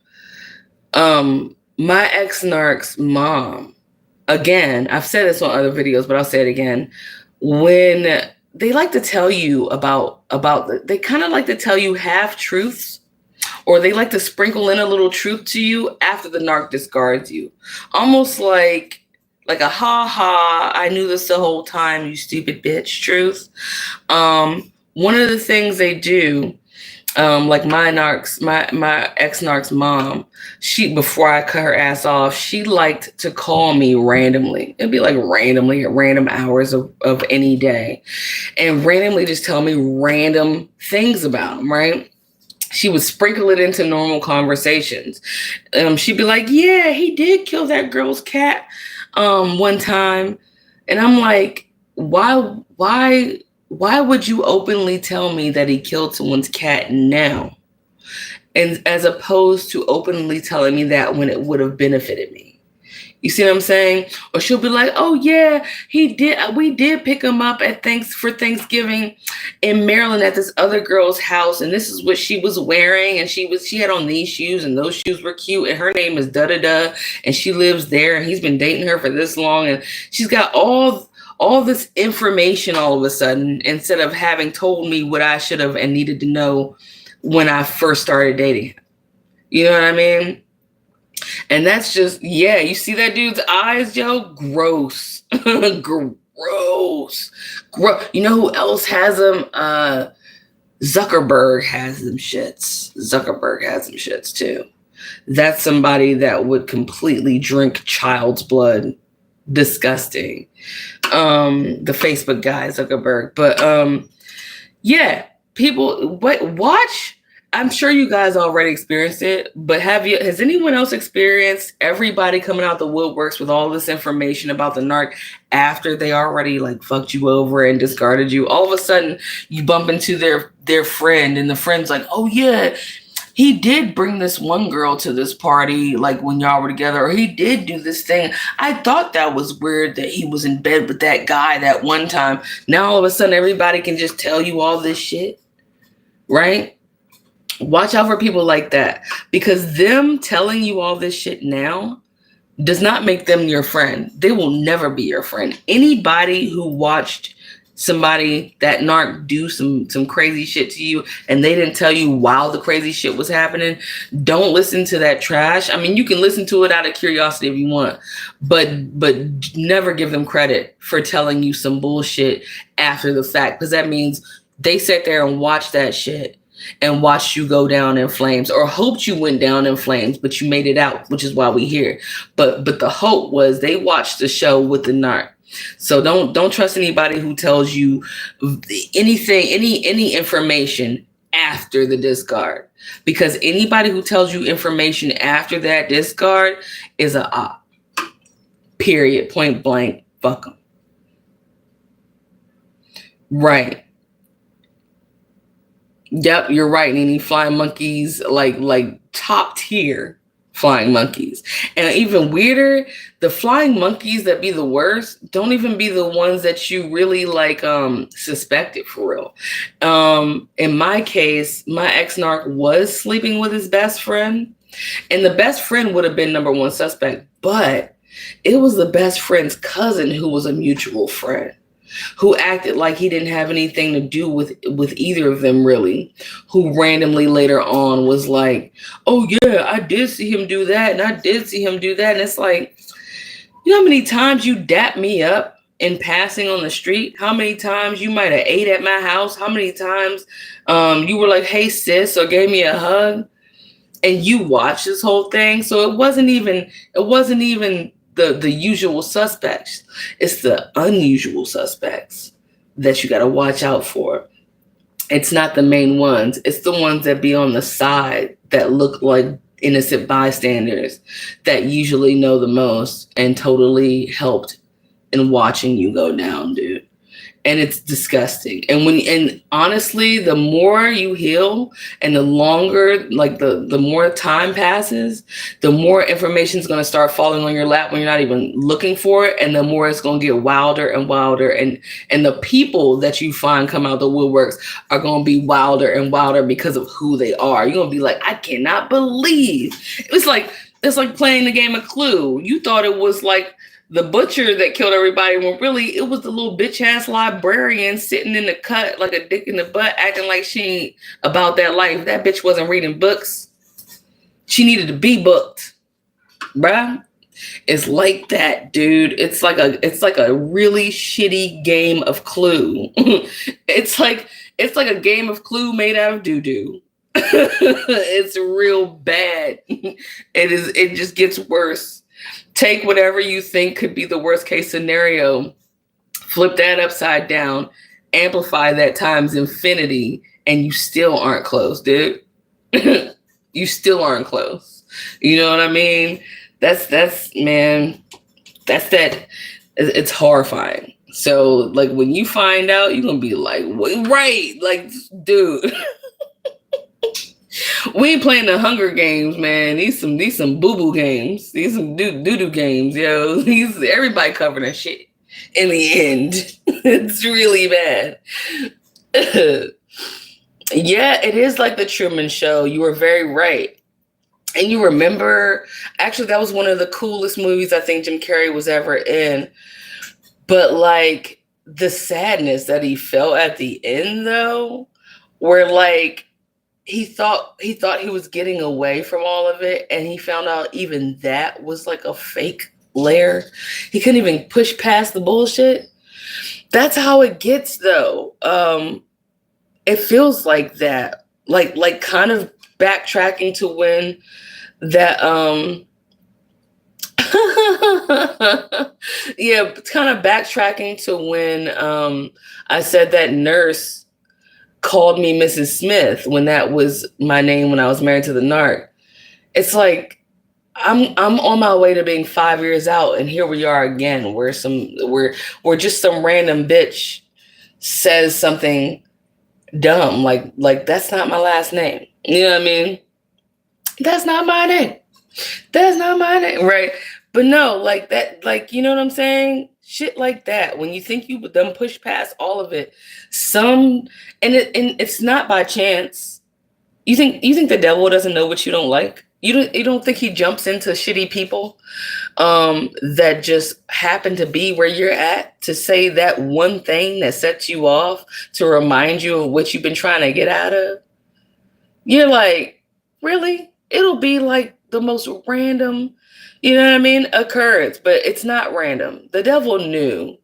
ex-narc's mom, again, I've said this on other videos, but I'll say it again. When they like to tell you they kind of like to tell you half truths, or they like to sprinkle in a little truth to you after the narc discards you. Almost like a ha, I knew this the whole time, you stupid bitch truth. One of the things they do, like my ex-narc's mom, before I cut her ass off, she liked to call me randomly. It'd be like randomly at random hours of any day, and randomly just tell me random things about him, right? She would sprinkle it into normal conversations. She'd be like, yeah, he did kill that girl's cat one time. And I'm like, why would you openly tell me that he killed someone's cat now? And as opposed to openly telling me that when it would have benefited me. You see what I'm saying? Or she'll be like, oh yeah, we did pick him up for Thanksgiving in Maryland at this other girl's house, and this is what she was wearing, and she had on these shoes, and those shoes were cute, and her name is da-da-da, and she lives there, and he's been dating her for this long, and she's got all this information all of a sudden, instead of having told me what I should have and needed to know when I first started dating him. You know what I mean? And that's just, yeah, you see that dude's eyes, yo? Gross. Gross. You know who else has them? Zuckerberg has them shits. Zuckerberg has them shits too. That's somebody that would completely drink child's blood. Disgusting. The Facebook guy, Zuckerberg. But yeah, people watch I'm sure you guys already experienced it, but has anyone else experienced everybody coming out the woodworks with all this information about the narc after they already like fucked you over and discarded you? All of a sudden you bump into their friend and the friend's like, oh yeah, he did bring this one girl to this party like when y'all were together, or he did do this thing. I thought that was weird that he was in bed with that guy that one time. Now all of a sudden everybody can just tell you all this shit, right? Watch out for people like that, because them telling you all this shit now does not make them your friend. They will never be your friend. Anybody who watched somebody that narc do some crazy shit to you and they didn't tell you while the crazy shit was happening, don't listen to that trash. I mean, you can listen to it out of curiosity if you want, but never give them credit for telling you some bullshit after the fact, because that means they sat there and watched that shit and watched you go down in flames, or hoped you went down in flames, but you made it out, which is why we here. But the hope was they watched the show with the narc. So don't trust anybody who tells you anything, any information after the discard, because anybody who tells you information after that discard is a op. Period. Point blank. Fuck them. Right. Yep, you're right, Nene. Flying monkeys, like top tier flying monkeys. And even weirder, the flying monkeys that be the worst don't even be the ones that you really like suspected for real. In my case, my ex-narc was sleeping with his best friend, and the best friend would have been number one suspect, but it was the best friend's cousin who was a mutual friend, who acted like he didn't have anything to do with either of them really, who randomly later on was like, oh yeah, I did see him do that, and I did see him do that. And it's like, you know how many times you dap me up in passing on the street? How many times you might have ate at my house? How many times you were like, hey sis, or gave me a hug? And you watched this whole thing. So it wasn't even the usual suspects. It's the unusual suspects that you got to watch out for. It's not the main ones. It's the ones that be on the side that look like innocent bystanders that usually know the most and totally helped in watching you go down, dude. And it's disgusting. And honestly, the more you heal and the longer, like the more time passes, the more information is going to start falling on your lap when you're not even looking for it. And the more it's going to get wilder and wilder. And the people that you find come out the woodworks are going to be wilder and wilder because of who they are. You're going to be like, I cannot believe. It's like playing the game of Clue. You thought it was like the butcher that killed everybody, when really it was the little bitch ass librarian sitting in the cut like a dick in the butt, acting like she ain't about that life. That bitch wasn't reading books. She needed to be booked, bruh. It's like that, dude. It's like a really shitty game of Clue. It's like a game of Clue made out of doo-doo. It's real bad. It just gets worse. Take whatever you think could be the worst case scenario, flip that upside down, amplify that times infinity, and you still aren't close, dude. You still aren't close. You know what I mean? That's man, that's that. It's horrifying. So like when you find out, you're gonna be like, right, like, dude. We ain't playing the Hunger Games, man. These some boo-boo games. These some doo-doo games, yo. Everybody covering that shit in the end. It's really bad. Yeah, it is like the Truman Show. You were very right. And you remember, actually, that was one of the coolest movies I think Jim Carrey was ever in. But like the sadness that he felt at the end, though, where like, he thought he was getting away from all of it, and he found out even that was like a fake lair. He couldn't even push past the bullshit. That's how it gets, though. It feels like that, like kind of backtracking to when that yeah, kind of backtracking to when I said that nurse called me Mrs. Smith when that was my name when I was married to the narc. It's like I'm on my way to being 5 years out, and here we are again, where just some random bitch says something dumb like that's not my last name. You know what I mean? That's not my name. That's not my name, right? But no, like that, like, you know what I'm saying? Shit like that. When you think you done push past all of it, and it's not by chance. You think the devil doesn't know what you don't like? You don't think he jumps into shitty people that just happen to be where you're at to say that one thing that sets you off, to remind you of what you've been trying to get out of? You're like, really? It'll be like the most random, you know what I mean, occurrence, but it's not random. The devil knew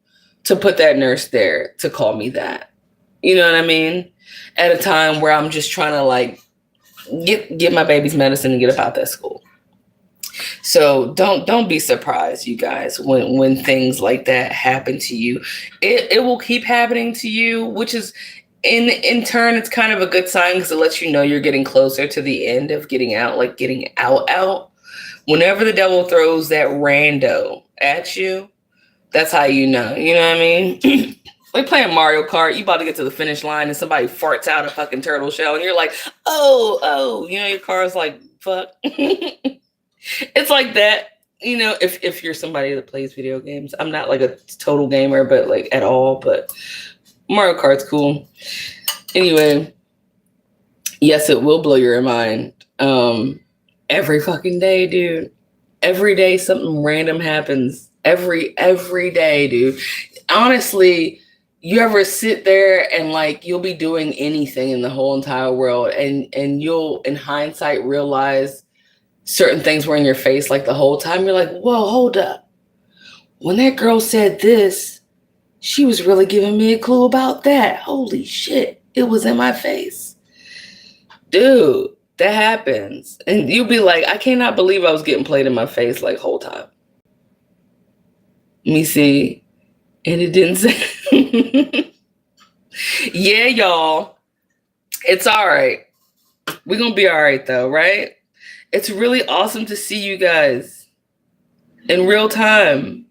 to put that nurse there to call me that. You know what I mean? At a time where I'm just trying to like get my baby's medicine and get up out that school. So don't be surprised, you guys, when things like that happen to you. It will keep happening to you, which is in turn, it's kind of a good sign because it lets you know you're getting closer to the end of getting out, like getting out. Whenever the devil throws that rando at you, that's how you know. You know what I mean? Like playing Mario Kart, you about to get to the finish line and somebody farts out a fucking turtle shell and you're like, oh, you know, your car's like, fuck. It's like that, you know, if you're somebody that plays video games. I'm not like a total gamer, but like at all, but Mario Kart's cool. Anyway, yes, it will blow your mind. Every fucking day, dude. Every day something random happens. Every day, dude. Honestly, you ever sit there and like you'll be doing anything in the whole entire world and you'll in hindsight realize certain things were in your face like the whole time. You're like, whoa, hold up. When that girl said this, she was really giving me a clue about that. Holy shit. It was in my face. Dude, that happens. And you'll be like, I cannot believe I was getting played in my face like whole time. Let me see. And it didn't say. Yeah, y'all. It's all right. We're going to be all right, though, right? It's really awesome to see you guys in real time.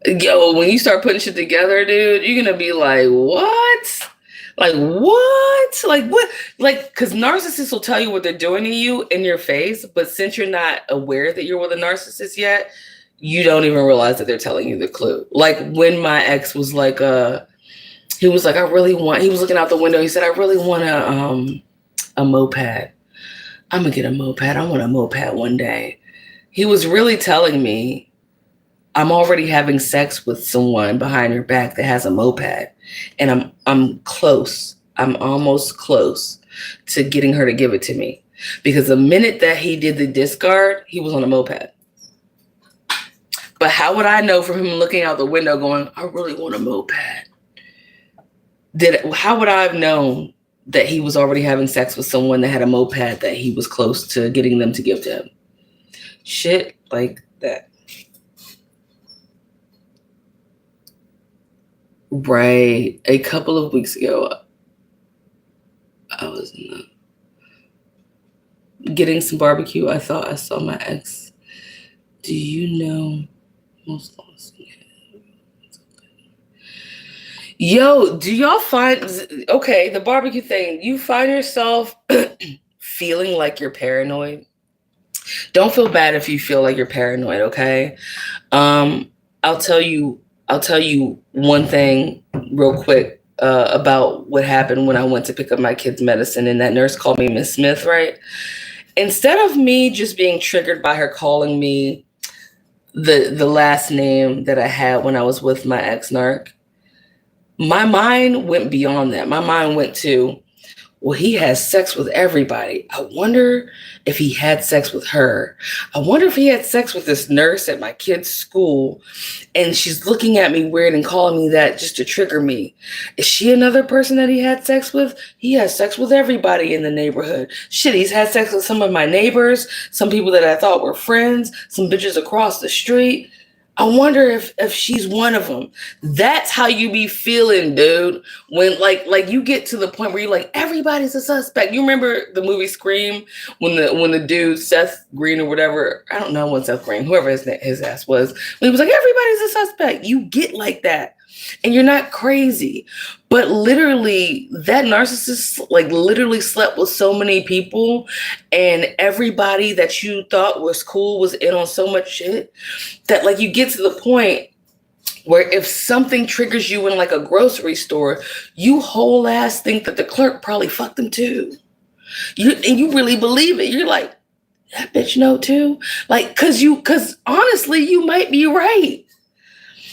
Yo, when you start putting shit together, dude, you're going to be like, what? Like, what? Like, what? Like, because narcissists will tell you what they're doing to you in your face, but since you're not aware that you're with a narcissist yet, you don't even realize that they're telling you the clue. Like when my ex was like, he was like, he was looking out the window. He said, I really want a moped. I'm going to get a moped. I want a moped one day. He was really telling me, I'm already having sex with someone behind your back that has a moped. And I'm close. I'm almost close to getting her to give it to me. Because the minute that he did the discard, he was on a moped. But how would I know from him looking out the window going, I really want a moped? How would I have known that he was already having sex with someone that had a moped that he was close to getting them to give to him? Shit like that. Right. A couple of weeks ago, I was getting some barbecue. I thought I saw my ex. Do you know most awesome? Yo, do y'all find, okay, the barbecue thing, you find yourself feeling like you're paranoid? Don't feel bad if you feel like you're paranoid, okay? I'll tell you one thing real quick about what happened when I went to pick up my kid's medicine and that nurse called me Miss Smith, right? Instead of me just being triggered by her calling me the last name that I had when I was with my ex-narc, my mind went beyond that. My mind went to, well, he has sex with everybody. I wonder if he had sex with her. I wonder if he had sex with this nurse at my kid's school and she's looking at me weird and calling me that just to trigger me. Is she another person that he had sex with? He has sex with everybody in the neighborhood. Shit, he's had sex with some of my neighbors, some people that I thought were friends, some bitches across the street. I wonder if she's one of them. That's how you be feeling, dude. When like you get to the point where you're like, everybody's a suspect. You remember the movie Scream when the dude Seth Green or whatever, I don't know what Seth Green, whoever his ass was, when he was like, everybody's a suspect. You get like that, and you're not crazy. But literally, that narcissist like literally slept with so many people, and everybody that you thought was cool was in on so much shit that like you get to the point where if something triggers you in like a grocery store, you whole ass think that the clerk probably fucked him too. You really believe it. You're like, that bitch know too. Like, cause honestly, you might be right.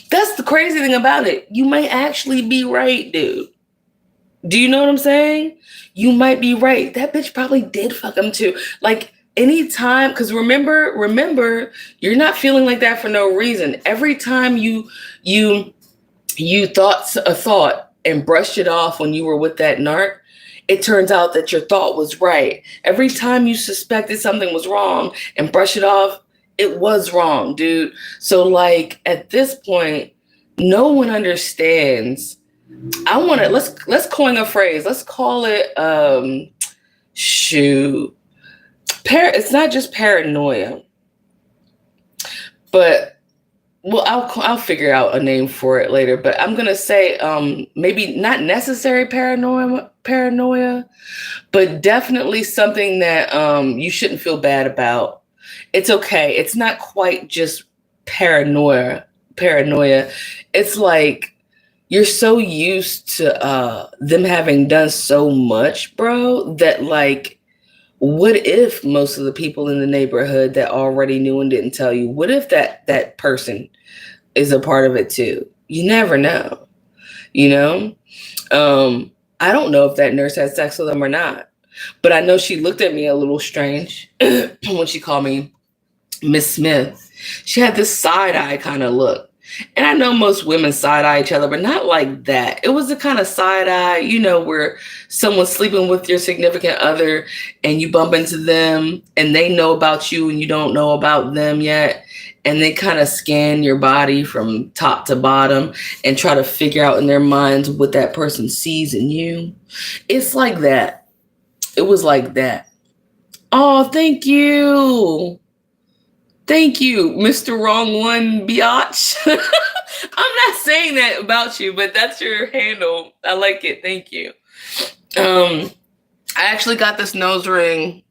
That's the crazy thing about it. You might actually be right, dude. Do you know what I'm saying? You might be right. That bitch probably did fuck him too. Like, anytime, because remember, you're not feeling like that for no reason. Every time you thought a thought and brushed it off when you were with that narc, it turns out that your thought was right. Every time you suspected something was wrong and brush it off, it was wrong, dude. So like at this point, no one understands. Let's coin a phrase. Let's call it shoot. It's not just paranoia, but well, I'll figure out a name for it later. But I'm gonna say maybe not necessary paranoia, but definitely something that you shouldn't feel bad about. It's okay. It's not quite just paranoia. It's like you're so used to them having done so much, bro, that like, what if most of the people in the neighborhood that already knew and didn't tell you, what if that person is a part of it too? You never know, you know? I don't know if that nurse had sex with him or not, but I know she looked at me a little strange when she called me Miss Smith. She had this side eye kind of look. And I know most women side eye each other, but not like that. It was the kind of side eye, you know, where someone's sleeping with your significant other and you bump into them and they know about you and you don't know about them yet. And they kind of scan your body from top to bottom and try to figure out in their minds what that person sees in you. It's like that. It was like that. Oh, thank you. Thank you, Mr. Wrong One Biatch. I'm not saying that about you, but that's your handle. I like it. Thank you. I actually got this nose ring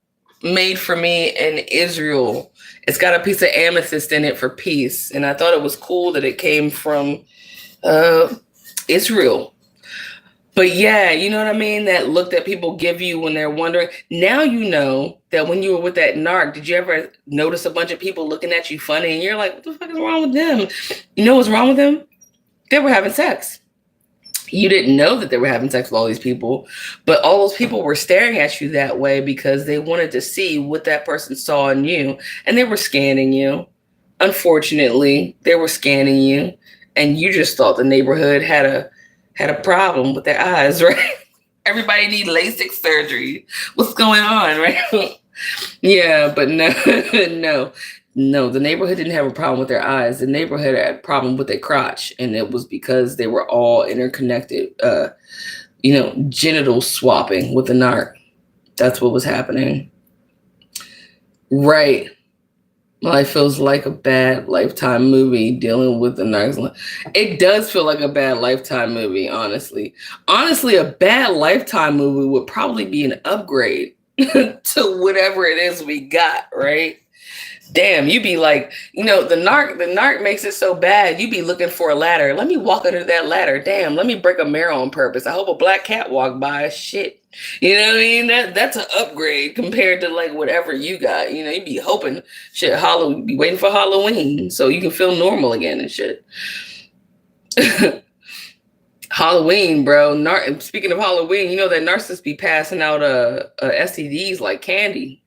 made for me in Israel. It's got a piece of amethyst in it for peace. And I thought it was cool that it came from Israel. But yeah, you know what I mean? That look that people give you when they're wondering. Now you know that when you were with that narc, did you ever notice a bunch of people looking at you funny and you're like, what the fuck is wrong with them? You know what's wrong with them? They were having sex. You didn't know that they were having sex with all these people, but all those people were staring at you that way because they wanted to see what that person saw in you, and they were scanning you. Unfortunately, they were scanning you, and you just thought the neighborhood had a problem with their eyes, right? Everybody need LASIK surgery. What's going on, right? Yeah, but no, the neighborhood didn't have a problem with their eyes. The neighborhood had a problem with their crotch, and it was because they were all interconnected, genital swapping with the narc. That's what was happening. Right. Life feels like a bad Lifetime movie dealing with the narcs. It does feel like a bad Lifetime movie, honestly. Honestly, a bad Lifetime movie would probably be an upgrade to whatever it is we got, right? Damn, you be like, the narc makes it so bad, you be looking for a ladder. Let me walk under that ladder. Damn, let me break a mirror on purpose. I hope a black cat walked by. Shit. You know what I mean? That's an upgrade compared to like whatever you got. You be hoping shit, be waiting for Halloween so you can feel normal again and shit. Halloween, bro. Speaking of Halloween, that narcissists be passing out STDs like candy.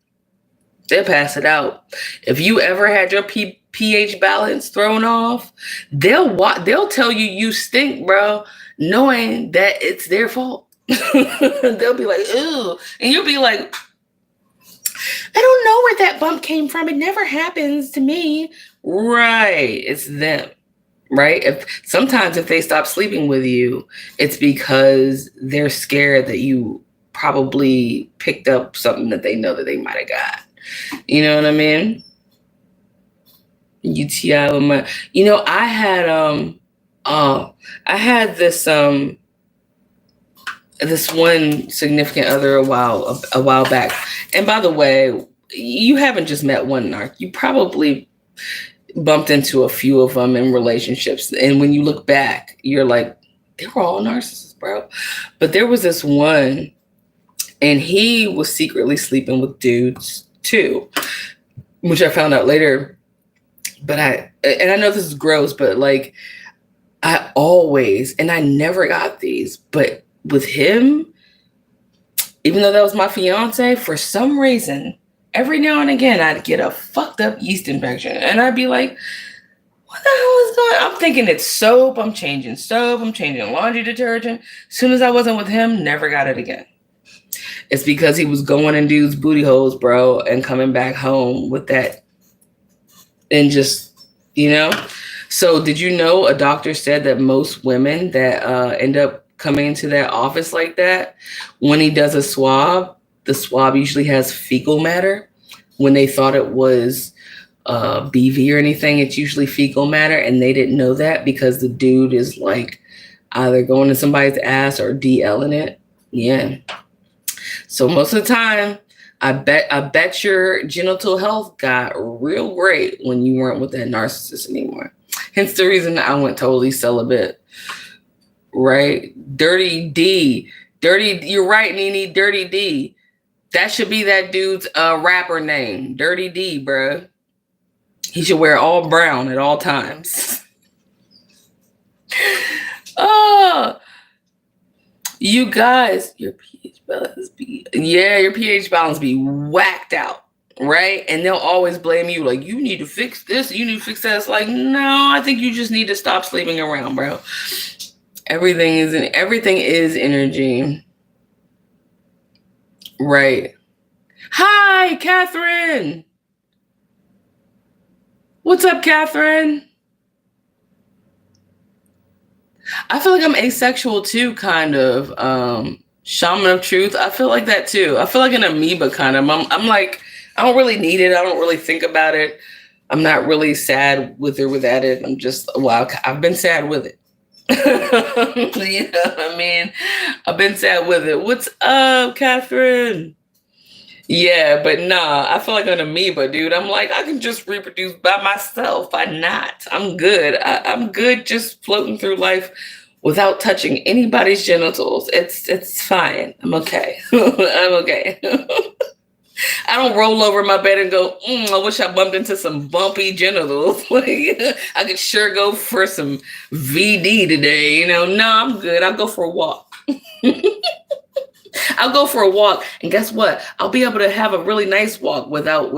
They'll pass it out. If you ever had your pH balance thrown off, they'll tell you stink, bro, knowing that it's their fault. They'll be like, ew. And you'll be like, I don't know where that bump came from. It never happens to me. Right. It's them. Right. If they stop sleeping with you, it's because they're scared that you probably picked up something that they know that they might have got. You know what I mean? UTI with my, I had this one significant other a while back. And by the way, you haven't just met one narc. You probably bumped into a few of them in relationships. And when you look back, you're like, they were all narcissists, bro. But there was this one, and he was secretly sleeping with dudes too, which I found out later. But I know this is gross, but like, I never got these, but with him, even though that was my fiance, for some reason, every now and again, I'd get a fucked up yeast infection. And I'd be like, what the hell is going on? I'm thinking it's soap. I'm changing laundry detergent. As soon as I wasn't with him, never got it again. It's because he was going in dudes' booty holes, bro, and coming back home with that. And just, So did you know a doctor said that most women that end up coming into that office like that, when he does a swab, the swab usually has fecal matter. When they thought it was BV or anything, it's usually fecal matter, and they didn't know that because the dude is like either going to somebody's ass or DLing it. Yeah. So most of the time, I bet your genital health got real great when you weren't with that narcissist anymore. Hence the reason I went totally celibate. Right? Dirty D. You're right, Nene. Dirty D. That should be that dude's rapper name. Dirty D, bruh. He should wear all brown at all times. Oh, you guys, your pH balance be whacked out, right? And they'll always blame you, like, you need to fix this, you need to fix that. It's like, no, I think you just need to stop sleeping around, bro. Everything is energy. Right. Hi, Catherine. What's up, Catherine? I feel like I'm asexual too, kind of. Shaman of truth. I feel like that too. I feel like an amoeba, kind of. I'm like, I don't really need it. I don't really think about it. I'm not really sad with or without it. I'm just, well, I've been sad with it. You know what I mean? I've been sad with it. What's up, Catherine? Yeah, but nah, I feel like an amoeba, dude. I'm like, I can just reproduce by myself. Why not? I'm good. I'm good just floating through life without touching anybody's genitals. It's fine. I'm okay. I'm okay. I don't roll over in my bed and go, I wish I bumped into some bumpy genitals. Like, I could sure go for some VD today. No, I'm good. I'll go for a walk. I'll go for a walk, and guess what? I'll be able to have a really nice walk without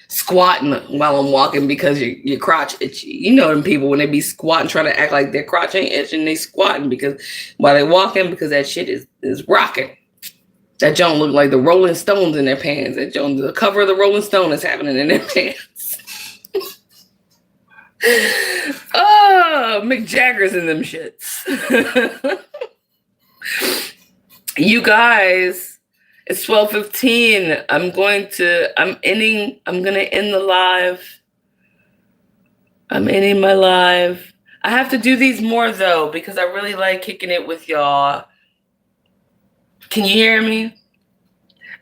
squatting while I'm walking because your crotch itchy. You know them people when they be squatting trying to act like their crotch ain't itching, they squatting because while they walking because that shit is rocking. That don't look like the Rolling Stones in their pants. That don't, the cover of the Rolling Stone is happening in their pants. Oh, Mick Jagger's in them shits. You guys, it's 12:15. I'm gonna end the live. I'm ending my live. I have to do these more though, because I really like kicking it with y'all. Can you hear me?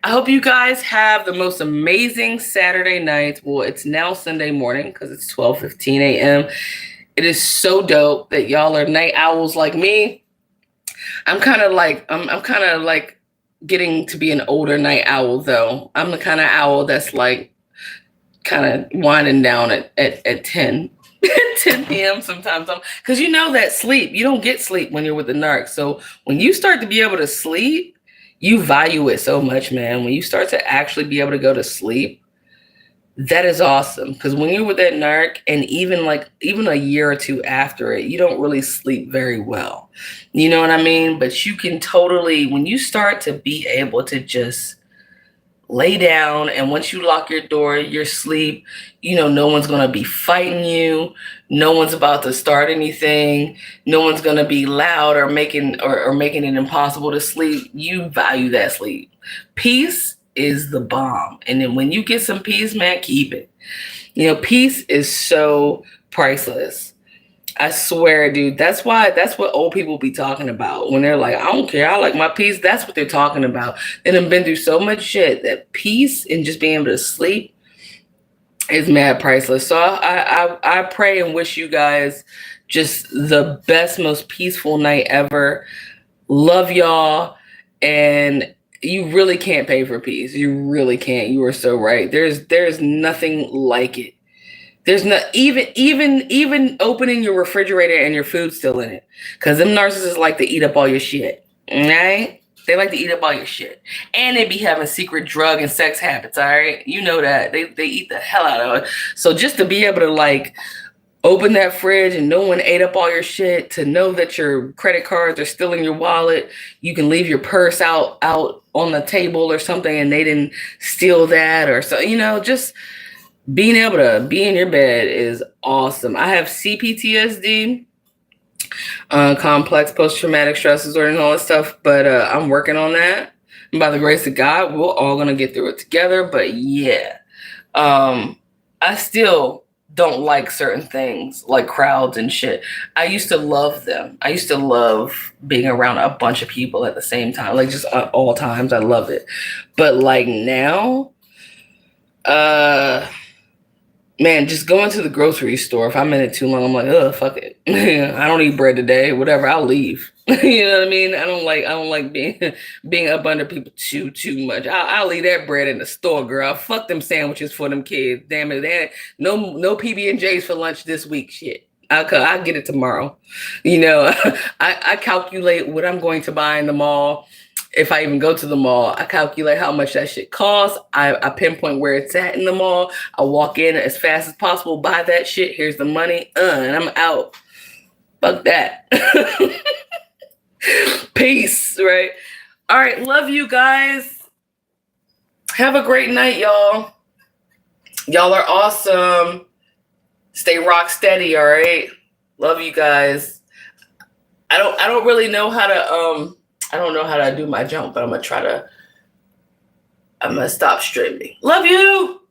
I hope you guys have the most amazing Saturday night. Well, it's now Sunday morning because it's 12:15 a.m. It is so dope that y'all are night owls like me. I'm kind of like getting to be an older night owl though. I'm the kind of owl that's like kind of winding down at 10 10 p.m. sometimes. Because you know that sleep, you don't get sleep when you're with the narc. So when you start to be able to sleep, you value it so much, man. When you start to actually be able to go to sleep, that is awesome. Because when you're with that narc, and even a year or two after it, you don't really sleep very well. You know what I mean? But you can totally, when you start to be able to just lay down, and once you lock your door, you're asleep. You know, no one's gonna be fighting you. No one's about to start anything. No one's gonna be loud or making it impossible to sleep. You value that sleep. Peace is the bomb. And then when you get some peace, man, keep it. You know, peace is so priceless. I swear, dude. That's what old people be talking about when they're like, I don't care. I like my peace. That's what they're talking about. And I've been through so much shit that peace and just being able to sleep is mad priceless. So I pray and wish you guys just the best, most peaceful night ever. Love y'all. And you really can't pay for peace. You really can't. You are so right. There's nothing like it. There's not even opening your refrigerator and your food's still in it. Cause them narcissists like to eat up all your shit. Right? They like to eat up all your shit. And they be having secret drug and sex habits, all right? You know that. They eat the hell out of it. So just to be able to like open that fridge and no one ate up all your shit, to know that your credit cards are still in your wallet, you can leave your purse out on the table or something and they didn't steal that or so, you know, just being able to be in your bed is awesome. I have CPTSD, complex post-traumatic stress disorder and all that stuff, but I'm working on that. And by the grace of God, we're all going to get through it together. But yeah, I still don't like certain things like crowds and shit. I used to love them. I used to love being around a bunch of people at the same time, like just at all times. I love it. But like now, man, just going to the grocery store, if I'm in it too long, I'm like, oh, fuck it. I don't eat bread today. Whatever, I'll leave. You know what I mean? I don't like being up under people too much. I'll leave that bread in the store, girl. Fuck them sandwiches for them kids. Damn it, no PB&Js for lunch this week. Shit. I'll get it tomorrow. You know, I calculate what I'm going to buy in the mall. If I even go to the mall, I calculate how much that shit costs. I pinpoint where it's at in the mall. I walk in as fast as possible, buy that shit. Here's the money, and I'm out. Fuck that. Peace, right? All right, love you guys. Have a great night, y'all. Y'all are awesome. Stay rock steady, all right? Love you guys. I don't really know how to I don't know how to do my jump, but I'm gonna stop streaming. Love you.